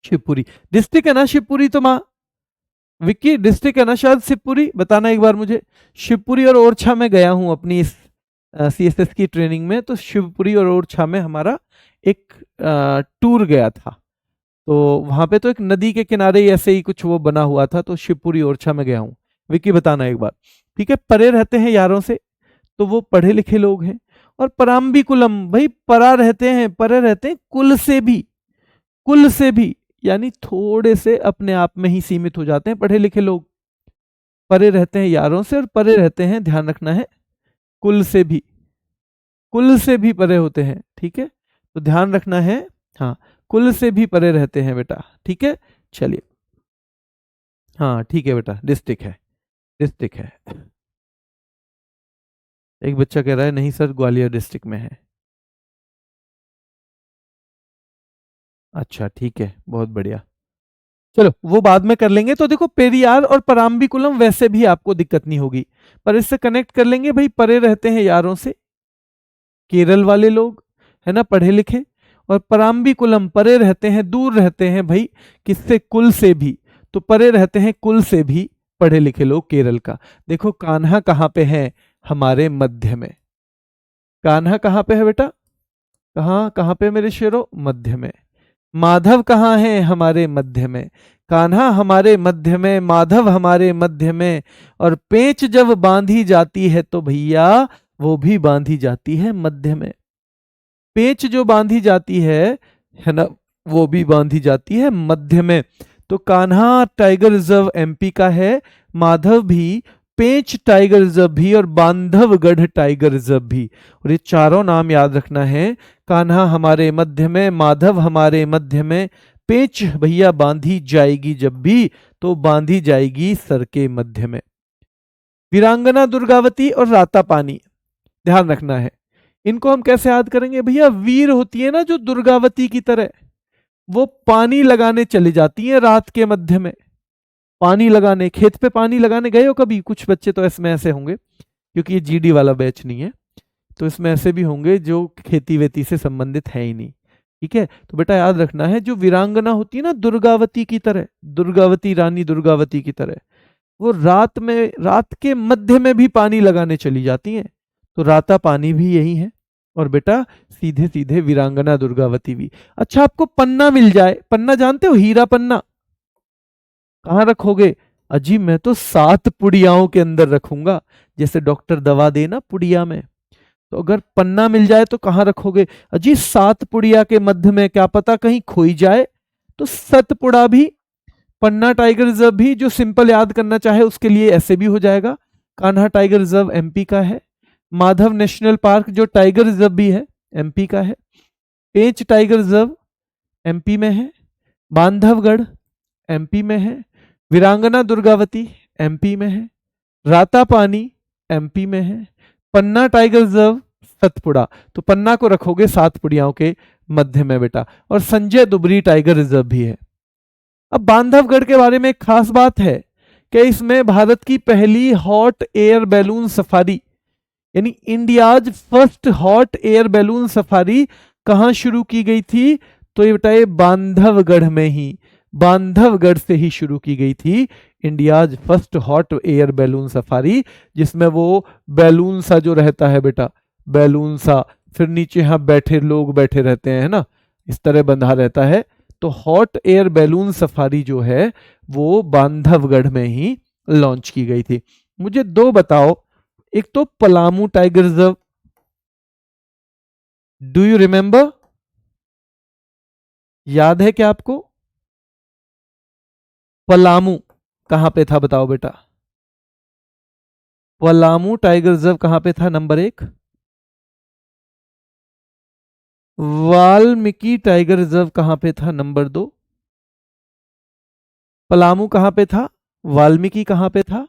शिवपुरी डिस्ट्रिक्ट है ना, शिवपुरी तो माँ, विक्की डिस्ट्रिक्ट है ना शायद शिवपुरी, बताना एक बार मुझे। शिवपुरी और ओरछा में गया हूं अपनी इस CSS की ट्रेनिंग में, तो शिवपुरी और ओरछा में हमारा एक टूर गया था, तो वहां पे तो एक नदी के किनारे ऐसे ही कुछ वो बना हुआ था, तो शिवपुरी ओरछा में गया हूं। विक्की बताना एक बार। ठीक है, परे रहते हैं यारों से, तो वो पढ़े लिखे लोग हैं। और पराम्बिकुलम, भाई परा रहते हैं, परे रहते हैं कुल से भी, कुल से भी, यानी थोड़े से अपने आप में ही सीमित हो जाते हैं पढ़े लिखे लोग, परे रहते हैं यारों से, और परे रहते हैं, ध्यान रखना है, कुल से भी, कुल से भी परे होते हैं। ठीक है, तो ध्यान रखना है, हाँ, कुल से भी परे रहते हैं बेटा। ठीक है, चलिए, हाँ ठीक है बेटा, डिस्ट्रिक्ट है, डिस्ट्रिक्ट है। एक बच्चा कह रहा है नहीं सर ग्वालियर डिस्ट्रिक्ट में है। अच्छा ठीक है, बहुत बढ़िया, चलो वो बाद में कर लेंगे। तो देखो पेरियार और पराम्बिकुलम वैसे भी आपको दिक्कत नहीं होगी, पर इससे कनेक्ट कर लेंगे, भाई परे रहते हैं यारों से, केरल वाले लोग, है ना, पढ़े लिखे, और पराम्बिकुलम परे रहते हैं, दूर रहते हैं भाई, किससे, कुल से भी, तो परे रहते हैं कुल से भी पढ़े लिखे लोग केरल का। देखो कान्हा कहाँ पे है, हमारे मध्य में, कान्हा कहाँ पे है बेटा, कहाँ कहाँ पे मेरे शेरों, मध्य में। माधव कहाँ है, हमारे मध्य में, कान्हा हमारे मध्य में, माधव हमारे मध्य में, और पेंच जब बांधी जाती है तो भैया वो भी बांधी जाती है मध्य में। पेंच जो बांधी जाती है ना, वो भी बांधी जाती है मध्य में। तो कान्हा टाइगर रिजर्व MP का है, माधव भी, पेंच टाइगर रिजर्व भी, और बांधवगढ़ टाइगर रिजर्व भी। और ये चारों नाम याद रखना है, कान्हा हमारे मध्य में, माधव हमारे मध्य में, पेंच भैया बांधी जाएगी जब भी, तो बांधी जाएगी सर के मध्य में। वीरांगना दुर्गावती और राता पानी, ध्यान रखना है, इनको हम कैसे याद करेंगे भैया, वीर होती है ना जो दुर्गावती की तरह, वो पानी लगाने चली जाती है रात के मध्य में, पानी लगाने, खेत पे पानी लगाने गए हो कभी, कुछ बच्चे तो इसमें ऐसे होंगे, क्योंकि ये GD वाला बैच नहीं है, तो इसमें ऐसे भी होंगे जो खेती वेती से संबंधित है ही नहीं। ठीक है, तो बेटा याद रखना है, जो वीरांगना होती है ना दुर्गावती की तरह, दुर्गावती रानी दुर्गावती की तरह, वो रात में, रात के मध्य में भी पानी लगाने चली जाती हैं, तो राता पानी भी यही है, और बेटा सीधे सीधे वीरांगना दुर्गावती भी। अच्छा आपको पन्ना मिल जाए, पन्ना जानते हो, हीरा पन्ना, कहाँ रखोगे, अजी मैं तो 7 पुड़ियाओं के अंदर रखूंगा, जैसे डॉक्टर दवा देना पुड़िया में, तो अगर पन्ना मिल जाए तो कहाँ रखोगे, अजी 7 पुड़िया के मध्य में, क्या पता कहीं खोई जाए, तो सतपुड़ा भी, पन्ना टाइगर रिजर्व भी, जो सिंपल याद करना चाहे उसके लिए ऐसे भी हो जाएगा। कान्हा टाइगर रिजर्व MP का है, माधव नेशनल पार्क जो टाइगर रिजर्व भी है MP का है, पेंच टाइगर रिजर्व MP में है, बांधवगढ़ MP में है, वीरांगना दुर्गावती MP में है, राता पानी MP में है, पन्ना टाइगर रिजर्व सतपुड़ा, तो पन्ना को रखोगे 7 पुड़ियाओं के मध्य में बेटा, और संजय दुबरी टाइगर रिजर्व भी है। अब बांधवगढ़ के बारे में एक खास बात है कि इसमें भारत की पहली हॉट एयर बैलून सफारी, यानी India's first hot air balloon safari कहाँ शुरू की गई थी? तो ये बताइए बांधवगढ़ में ही, बांधवगढ़ से ही शुरू की गई थी India's first hot air balloon safari, जिसमें वो बैलून सा जो रहता है बेटा, बैलून सा, फिर नीचे यहाँ बैठे लोग बैठे रहते हैं, है ना, इस तरह बंधा रहता है। तो हॉट एयर बैलून सफारी जो है वो बांधवगढ़ में ही लॉन्च की गई थी। मुझे दो बताओ, एक तो Palamu tiger reserve, do you remember, याद है क्या आपको? पलामू कहां पे था बताओ बेटा, पलामू टाइगर रिजर्व कहां पे था? नंबर एक। वाल्मीकि टाइगर रिजर्व कहां पे था? नंबर दो। पलामू कहां पे था, वाल्मीकि कहां पे था?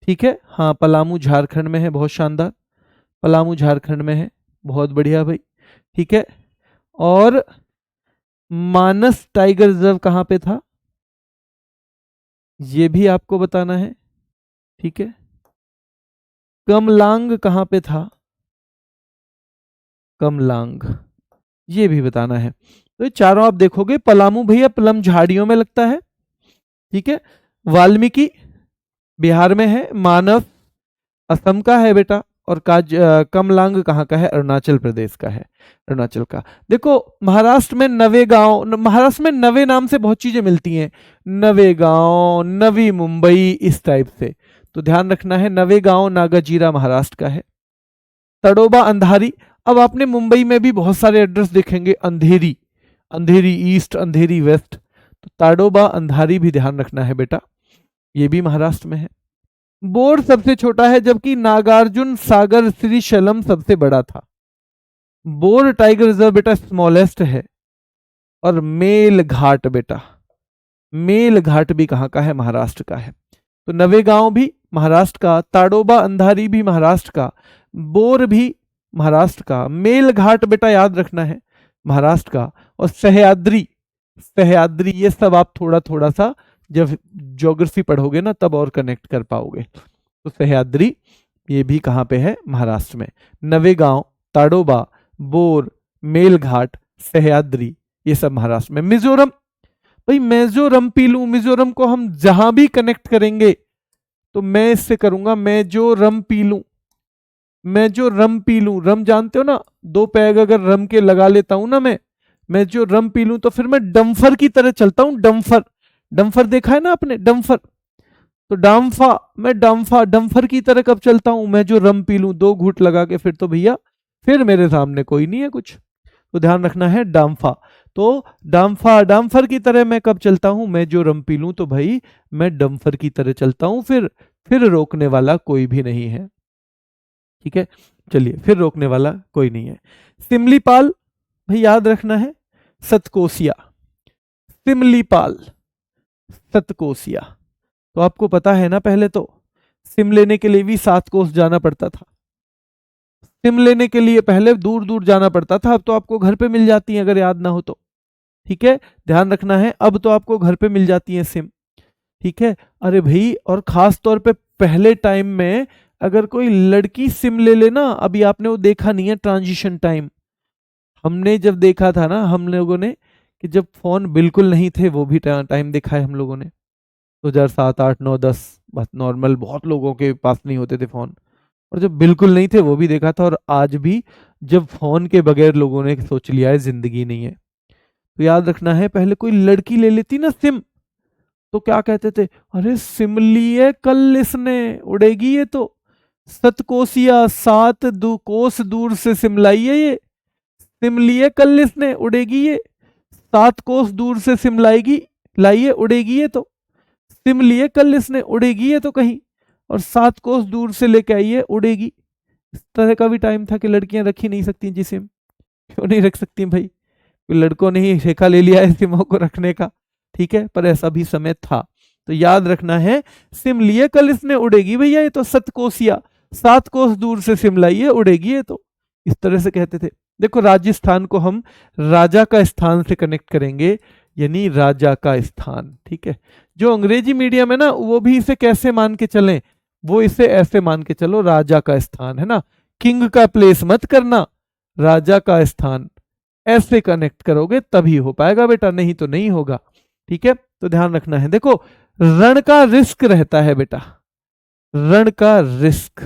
ठीक है, हाँ पलामू झारखंड में है, बहुत शानदार, पलामू झारखंड में है, बहुत बढ़िया भाई। ठीक है, और मानस टाइगर रिजर्व कहां पे था? ये भी आपको बताना है। ठीक है, कमलांग कहां पे था? कमलांग, ये भी बताना है। तो ये चारों आप देखोगे, पलामू भैया पलम झाड़ियों में लगता है। ठीक है, वाल्मीकि बिहार में है, मानस असम का है बेटा, और कमलांग कहाँ का है? अरुणाचल प्रदेश का है, अरुणाचल का। देखो महाराष्ट्र में नवे गांव, महाराष्ट्र में नवे नाम से बहुत चीजें मिलती हैं, नवे गांव, नवी मुंबई, इस टाइप से, तो ध्यान रखना है। नवे गांव नागाजीरा महाराष्ट्र का है। तड़ोबा अंधारी, अब आपने मुंबई में भी बहुत सारे एड्रेस देखेंगे, अंधेरी, अंधेरी ईस्ट, अंधेरी वेस्ट, तो ताडोबा अंधारी भी ध्यान रखना है बेटा, ये भी महाराष्ट्र में है। बोर सबसे छोटा है, जबकि नागार्जुन सागर श्रीशैलम सबसे बड़ा था। बोर टाइगर रिजर्व बेटा स्मॉलेस्ट है। और मेल घाट बेटा, मेल घाट भी कहाँ का है? महाराष्ट्र का है। तो नवेगांव भी महाराष्ट्र का, ताडोबा अंधारी भी महाराष्ट्र का, बोर भी महाराष्ट्र का, मेल घाट बेटा याद रखना है महाराष्ट्र का, और सह्याद्री, सह्याद्री, ये सब आप थोड़ा थोड़ा सा जब ज्योग्राफी पढ़ोगे ना तब और कनेक्ट कर पाओगे। तो सह्याद्री ये भी कहाँ पे है? महाराष्ट्र में। नवेगांव, ताडोबा, बोर, मेलघाट, सह्याद्री, ये सब महाराष्ट्र में। मिजोरम, भाई मिजोरम पी लूं, मिजोरम को हम जहां भी कनेक्ट करेंगे तो मैं इससे करूंगा, मैं जो रम पी लूं, मैं जो रम पी लूं, रम जानते हो ना, दो पैग अगर रम के लगा लेता हूं ना मैं जो रम पी लूं तो फिर मैं डम्फर की तरह चलता हूं, डम्फर, डम्फर देखा है ना आपने, डम्फर, तो डाम्फा, मैं डाम्फा डम्फर की तरह कब चलता हूं? मैं जो रम पी लूं, दो घूंट लगा के, फिर तो भैया फिर मेरे सामने कोई नहीं है कुछ, तो ध्यान रखना है डाम्फा। तो डाम्फा, डाम्फर की तरह मैं कब चलता हूं? मैं जो रम पी लूं तो भाई मैं डम्फर की तरह चलता हूं, फिर रोकने वाला कोई भी नहीं है। ठीक है, चलिए, फिर रोकने वाला कोई नहीं है। सिमलीपाल, भाई याद रखना है, सतकोसिया, सिमलीपाल, सतकोसिया, तो आपको पता है ना, पहले तो सिम लेने के लिए भी 7 कोस जाना पड़ता था, सिम लेने के लिए पहले दूर दूर जाना पड़ता था, अब तो आपको घर पे मिल जाती है अगर याद ना हो तो। ठीक है, ध्यान रखना है, अब तो आपको घर पे मिल जाती है सिम। ठीक है, अरे भाई, और खास तौर पे पहले टाइम में अगर कोई लड़की सिम ले लेना, अभी आपने वो देखा नहीं है ट्रांजिशन टाइम, हमने जब देखा था ना हम लोगों ने, कि जब फोन बिल्कुल नहीं थे, वो भी टाइम देखा है हम लोगों ने, 2007, 8, 9, 10, बस नॉर्मल, बहुत लोगों के पास नहीं होते थे फोन, और जब बिल्कुल नहीं थे वो भी देखा था, और आज भी जब फोन के बगैर लोगों ने सोच लिया है जिंदगी नहीं है। तो याद रखना है, पहले कोई लड़की ले लेती ना सिम, तो क्या कहते थे? अरे सिम लिए कल इसने, उड़ेगी ये तो, सतकोसिया, 7 कोस दूर से सिम लाई है ये, सिम लिए कल इसने, उड़ेगी ये, 7 कोस दूर से सिम लाएगी, लाइए, उड़ेगी ये तो, सिम लिए कल इसने, उड़ेगी ये तो कहीं, और 7 कोस दूर से लेके आइए, उड़ेगी। इस तरह का भी टाइम था कि लड़कियां रख ही नहीं सकती जी सिम, क्यों नहीं रख सकती भाई? लड़कों ने ही ठेका ले लिया है सिमों को रखने का। ठीक है, पर ऐसा भी समय था, तो याद रखना है, सिम लिए कल इसने, उड़ेगी भैया ये तो, सतकोसिया, 7 कोस दूर से सिम लाइए, उड़ेगी ये तो, इस तरह से कहते थे। देखो राजस्थान को हम राजा का स्थान से कनेक्ट करेंगे, यानी राजा का स्थान। ठीक है, जो अंग्रेजी मीडियम है ना, वो भी इसे कैसे मान के चलें? वो इसे ऐसे मान के चलो, राजा का स्थान है ना, किंग का प्लेस मत करना, राजा का स्थान, ऐसे कनेक्ट करोगे तभी हो पाएगा बेटा, नहीं तो नहीं होगा। ठीक है, तो ध्यान रखना है। देखो रण का रिस्क रहता है बेटा, रण का रिस्क,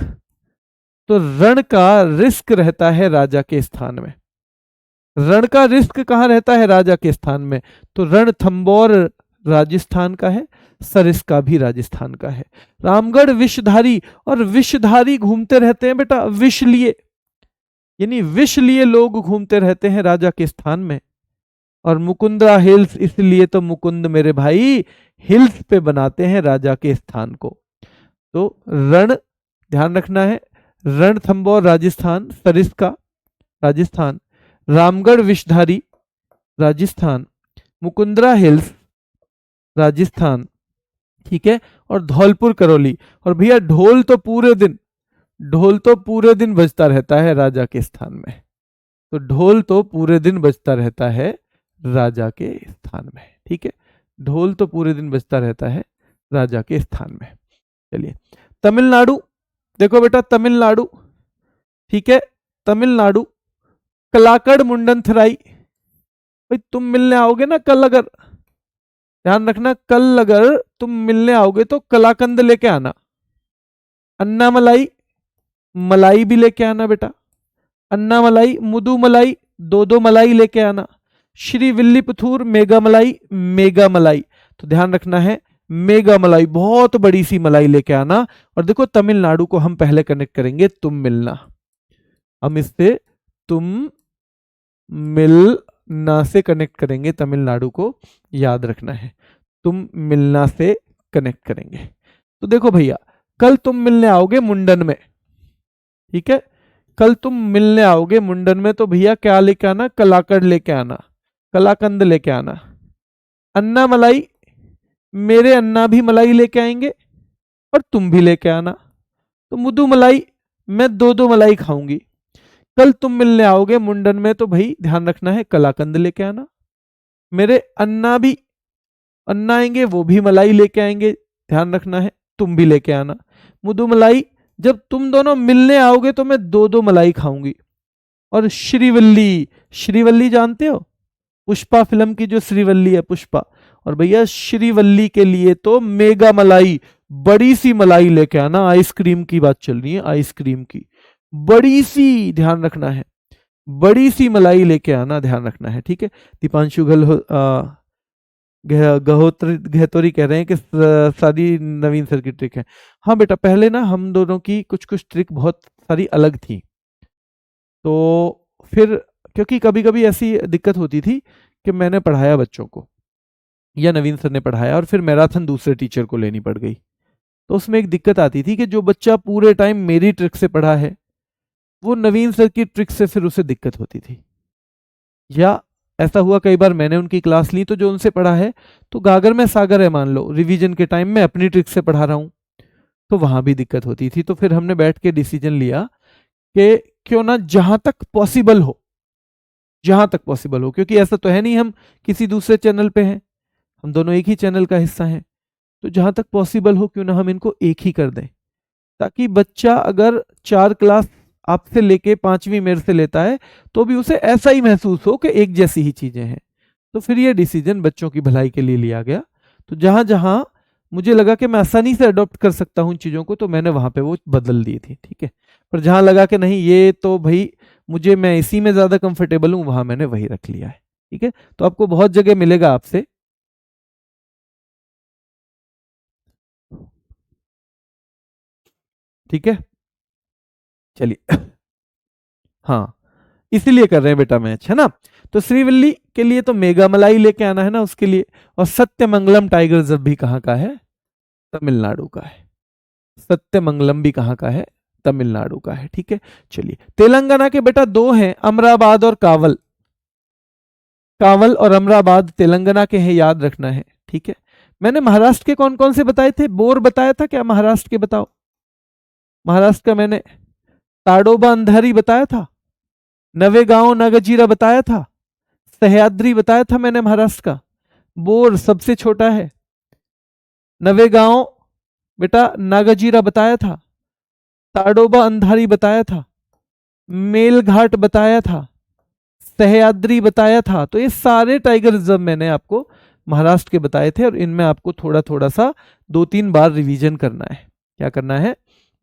तो रण का रिस्क रहता है राजा के स्थान में। रण का रिस्क कहां रहता है? राजा के स्थान में। तो रणथंबोर राजस्थान का है, सरिस्का भी राजस्थान का है। रामगढ़ विषधारी, और विषधारी घूमते रहते हैं बेटा विष लिए, यानी विष लिए लोग घूमते रहते हैं राजा के स्थान में। और मुकुंदरा हिल्स, इसलिए तो मुकुंद मेरे भाई हिल्स पे बनाते हैं राजा के स्थान को। तो रण ध्यान रखना है, रणथंबोर राजस्थान, सरिस्का राजस्थान, रामगढ़ विषधारी राजस्थान, मुकुंदरा हिल्स राजस्थान, ठीक है, और धौलपुर करौली। और भैया ढोल तो पूरे दिन, ढोल तो पूरे दिन बजता रहता है राजा के स्थान में। तो ढोल तो पूरे दिन बजता रहता है राजा के स्थान में। ठीक है, ढोल तो पूरे दिन बजता रहता है राजा के स्थान में। चलिए तमिलनाडु, देखो बेटा तमिलनाडु, ठीक है, तमिलनाडु कलाकड़ मुंडन थराई। भाई तुम मिलने आओगे ना कल, अगर ध्यान रखना, कल अगर तुम मिलने आओगे तो कलाकंद लेके आना, अन्ना मलाई, मलाई भी लेके आना बेटा, अन्ना मलाई, मुदु मलाई, दो दो मलाई लेके आना, श्री विल्लीपुथूर मेगा मलाई, मेगा मलाई। तो ध्यान रखना है मेगा मलाई, बहुत बड़ी सी मलाई लेके आना। और देखो तमिलनाडु को हम पहले कनेक्ट करेंगे तुम मिलना, हम इससे तुम मिलना से कनेक्ट करेंगे, तमिलनाडु को याद रखना है, तुम मिलना से कनेक्ट करेंगे। तो देखो भैया कल तुम मिलने आओगे मुंडन में, ठीक है, कल तुम मिलने आओगे मुंडन में, तो भैया क्या लेके आना? कलाकड़ लेके आना, कलाकंद लेके आना, अन्ना मलाई, मेरे अन्ना भी मलाई लेके आएंगे और तुम भी लेके आना। तो मुदु मलाई, मैं दो दो मलाई खाऊंगी। कल तुम मिलने आओगे मुंडन में, तो भाई ध्यान रखना है कलाकंद लेके आना, मेरे अन्ना भी, अन्ना आएंगे वो भी मलाई लेके आएंगे, ध्यान रखना है तुम भी लेके आना। मुदु मलाई, जब तुम दोनों मिलने आओगे तो मैं दो दो मलाई खाऊंगी। और श्रीवल्ली, श्रीवल्ली जानते हो, पुष्पा फिल्म की जो श्रीवल्ली है, पुष्पा, और भैया श्रीवल्ली के लिए तो मेगा मलाई, बड़ी सी मलाई लेके आना। आइसक्रीम की बात चल रही है, आइसक्रीम की बड़ी सी, ध्यान रखना है बड़ी सी मलाई लेके आना, ध्यान रखना है। ठीक है, दीपांशु गहतोरी कह रहे हैं कि सारी नवीन सर की ट्रिक है। हाँ बेटा, पहले ना हम दोनों की कुछ कुछ ट्रिक बहुत सारी अलग थी, तो फिर क्योंकि कभी कभी ऐसी दिक्कत होती थी कि मैंने पढ़ाया बच्चों को या नवीन सर ने पढ़ाया और फिर मैराथन दूसरे टीचर को लेनी पड़ गई, तो उसमें एक दिक्कत आती थी कि जो बच्चा पूरे टाइम मेरी ट्रिक से पढ़ा है वो नवीन सर की ट्रिक से फिर उसे दिक्कत होती थी। या ऐसा हुआ कई बार मैंने उनकी क्लास ली तो जो उनसे पढ़ा है तो गागर में सागर है, मान लो रिवीजन के टाइम में अपनी ट्रिक से पढ़ा रहा हूं, तो वहां भी दिक्कत होती थी। तो फिर हमने बैठ के डिसीजन लिया कि क्यों ना जहां तक पॉसिबल हो, जहां तक पॉसिबल हो, क्योंकि ऐसा तो है नहीं हम किसी दूसरे चैनल पे हैं, हम दोनों एक ही चैनल का हिस्सा हैं, तो जहां तक पॉसिबल हो क्यों ना हम इनको एक ही कर दें, ताकि बच्चा अगर 4 क्लास आपसे लेके 5वीं मेरे से लेता है तो भी उसे ऐसा ही महसूस हो कि एक जैसी ही चीजें हैं। तो फिर ये डिसीजन बच्चों की भलाई के लिए लिया गया। तो जहां जहां मुझे लगा कि मैं आसानी से अडॉप्ट कर सकता हूं चीजों को, तो मैंने वहां पे वो बदल दी थी। ठीक है, पर जहां लगा कि नहीं ये तो भाई मुझे, मैं इसी में ज्यादा कंफर्टेबल हूं, वहां मैंने वही रख लिया है। ठीक है, तो आपको बहुत जगह मिलेगा आपसे, ठीक है, चलिए हाँ, इसीलिए कर रहे हैं बेटा मैच, है ना। तो श्रीवल्ली के लिए तो मेगा मलाई लेके आना है ना उसके लिए। और सत्यमंगलम टाइगर रिजर्व भी कहाँ का है? तमिलनाडु का है। सत्यमंगलम भी कहाँ का है? तमिलनाडु का है। ठीक है, चलिए तेलंगाना के बेटा दो हैं, अमराबाद और कावल। कावल और अमराबाद तेलंगाना के हैं, याद रखना है। ठीक है, मैंने महाराष्ट्र के कौन कौन से बताए थे? बोर बताया था क्या? महाराष्ट्र के बताओ। महाराष्ट्र का मैंने ताडोबा अंधारी बताया था, नवेगांव नागजीरा बताया था, सह्याद्री बताया था मैंने महाराष्ट्र का। बोर सबसे छोटा है, नवेगांव बेटा नागजीरा बताया था, ताडोबा अंधारी बताया था, मेलघाट बताया था, सह्याद्री बताया था। तो ये सारे टाइगर रिजर्व मैंने आपको महाराष्ट्र के बताए थे और इनमें आपको थोड़ा थोड़ा सा 2-3 बार रिवीजन करना है। क्या करना है?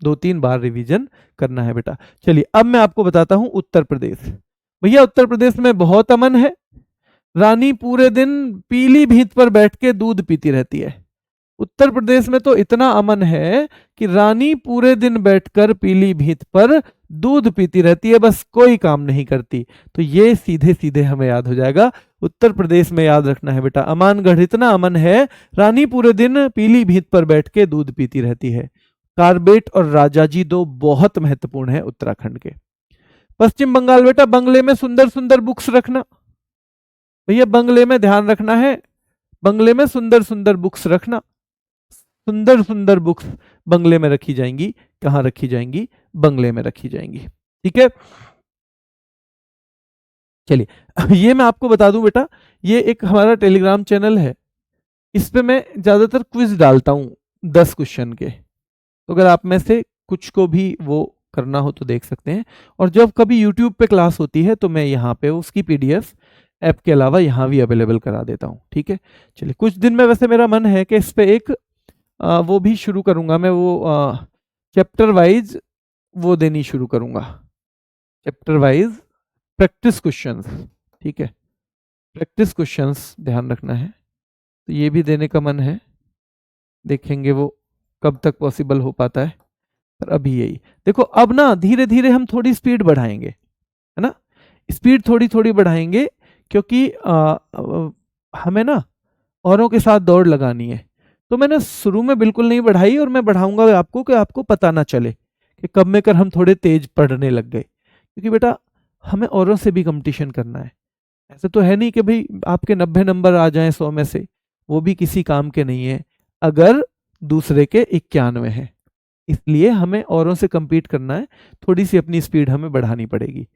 2-3 बार रिवीजन करना है बेटा। चलिए अब मैं आपको बताता हूं उत्तर प्रदेश। भैया उत्तर प्रदेश में बहुत अमन है। रानी पूरे दिन पीलीभीत पर बैठ के दूध पीती रहती है। उत्तर प्रदेश में तो इतना अमन है कि रानी पूरे दिन बैठकर पीलीभीत पर दूध पीती रहती है, बस कोई काम नहीं करती। तो ये सीधे सीधे हमें याद हो जाएगा। उत्तर प्रदेश में याद रखना है बेटा, अमानगढ़ इतना अमन है, रानी पूरे दिन पीलीभीत पर बैठ के दूध पीती रहती है। कार्बेट और राजाजी दो बहुत महत्वपूर्ण है उत्तराखंड के। पश्चिम बंगाल बेटा, बंगले में सुंदर सुंदर बुक्स रखना। भैया बंगले में ध्यान रखना है, बंगले में सुंदर सुंदर बुक्स रखना। सुंदर सुंदर बुक्स बंगले में रखी जाएंगी। कहां रखी जाएंगी? बंगले में रखी जाएंगी। ठीक है, चलिए ये मैं आपको बता दूं बेटा, ये एक हमारा टेलीग्राम चैनल है, इस पे मैं ज्यादातर क्विज डालता हूं 10 क्वेश्चन के। तो अगर आप में से कुछ को भी वो करना हो तो देख सकते हैं। और जब कभी यूट्यूब पे क्लास होती है तो मैं यहाँ पे उसकी पीडीएफ ऐप के अलावा यहाँ भी अवेलेबल करा देता हूँ। ठीक है, चलिए कुछ दिन में वैसे मेरा मन है कि इस पे एक वो भी शुरू करूंगा मैं, वो चैप्टर वाइज वो देनी शुरू करूंगा, चैप्टर वाइज प्रैक्टिस क्वेश्चंस। ठीक है, प्रैक्टिस क्वेश्चंस ध्यान रखना है, तो ये भी देने का मन है। देखेंगे वो कब तक पॉसिबल हो पाता है, पर अभी यही देखो। अब ना धीरे धीरे हम थोड़ी स्पीड बढ़ाएंगे, है ना, स्पीड थोड़ी थोड़ी बढ़ाएंगे, क्योंकि हमें ना औरों के साथ दौड़ लगानी है। तो मैंने शुरू में बिल्कुल नहीं बढ़ाई, और मैं बढ़ाऊंगा आपको कि आपको पता ना चले कि कब में कर हम थोड़े तेज पढ़ने लग गए। क्योंकि बेटा हमें औरों से भी कंपटीशन करना है। ऐसे तो है नहीं कि भाई आपके 90 नंबर आ जाएं 100 में से, वो भी किसी काम के नहीं है अगर दूसरे के 91 है। इसलिए हमें औरों से compete करना है, थोड़ी सी अपनी स्पीड हमें बढ़ानी पड़ेगी।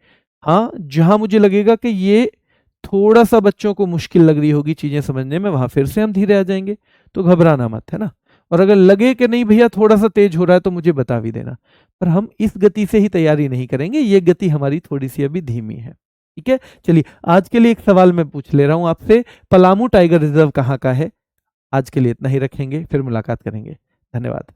हाँ, जहां मुझे लगेगा कि ये थोड़ा सा बच्चों को मुश्किल लग रही होगी चीजें समझने में, वहां फिर से हम धीरे आ जाएंगे। तो घबराना मत, है ना। और अगर लगे कि नहीं भैया थोड़ा सा तेज हो रहा है तो मुझे बता भी देना, पर हम इस गति से ही तैयारी नहीं करेंगे, ये गति हमारी थोड़ी सी अभी धीमी है। ठीक है, चलिए आज के लिए एक सवाल मैं पूछ ले रहा हूं आपसे, पलामू टाइगर रिजर्व कहाँ का है? आज के लिए इतना ही रखेंगे, फिर मुलाकात करेंगे। धन्यवाद।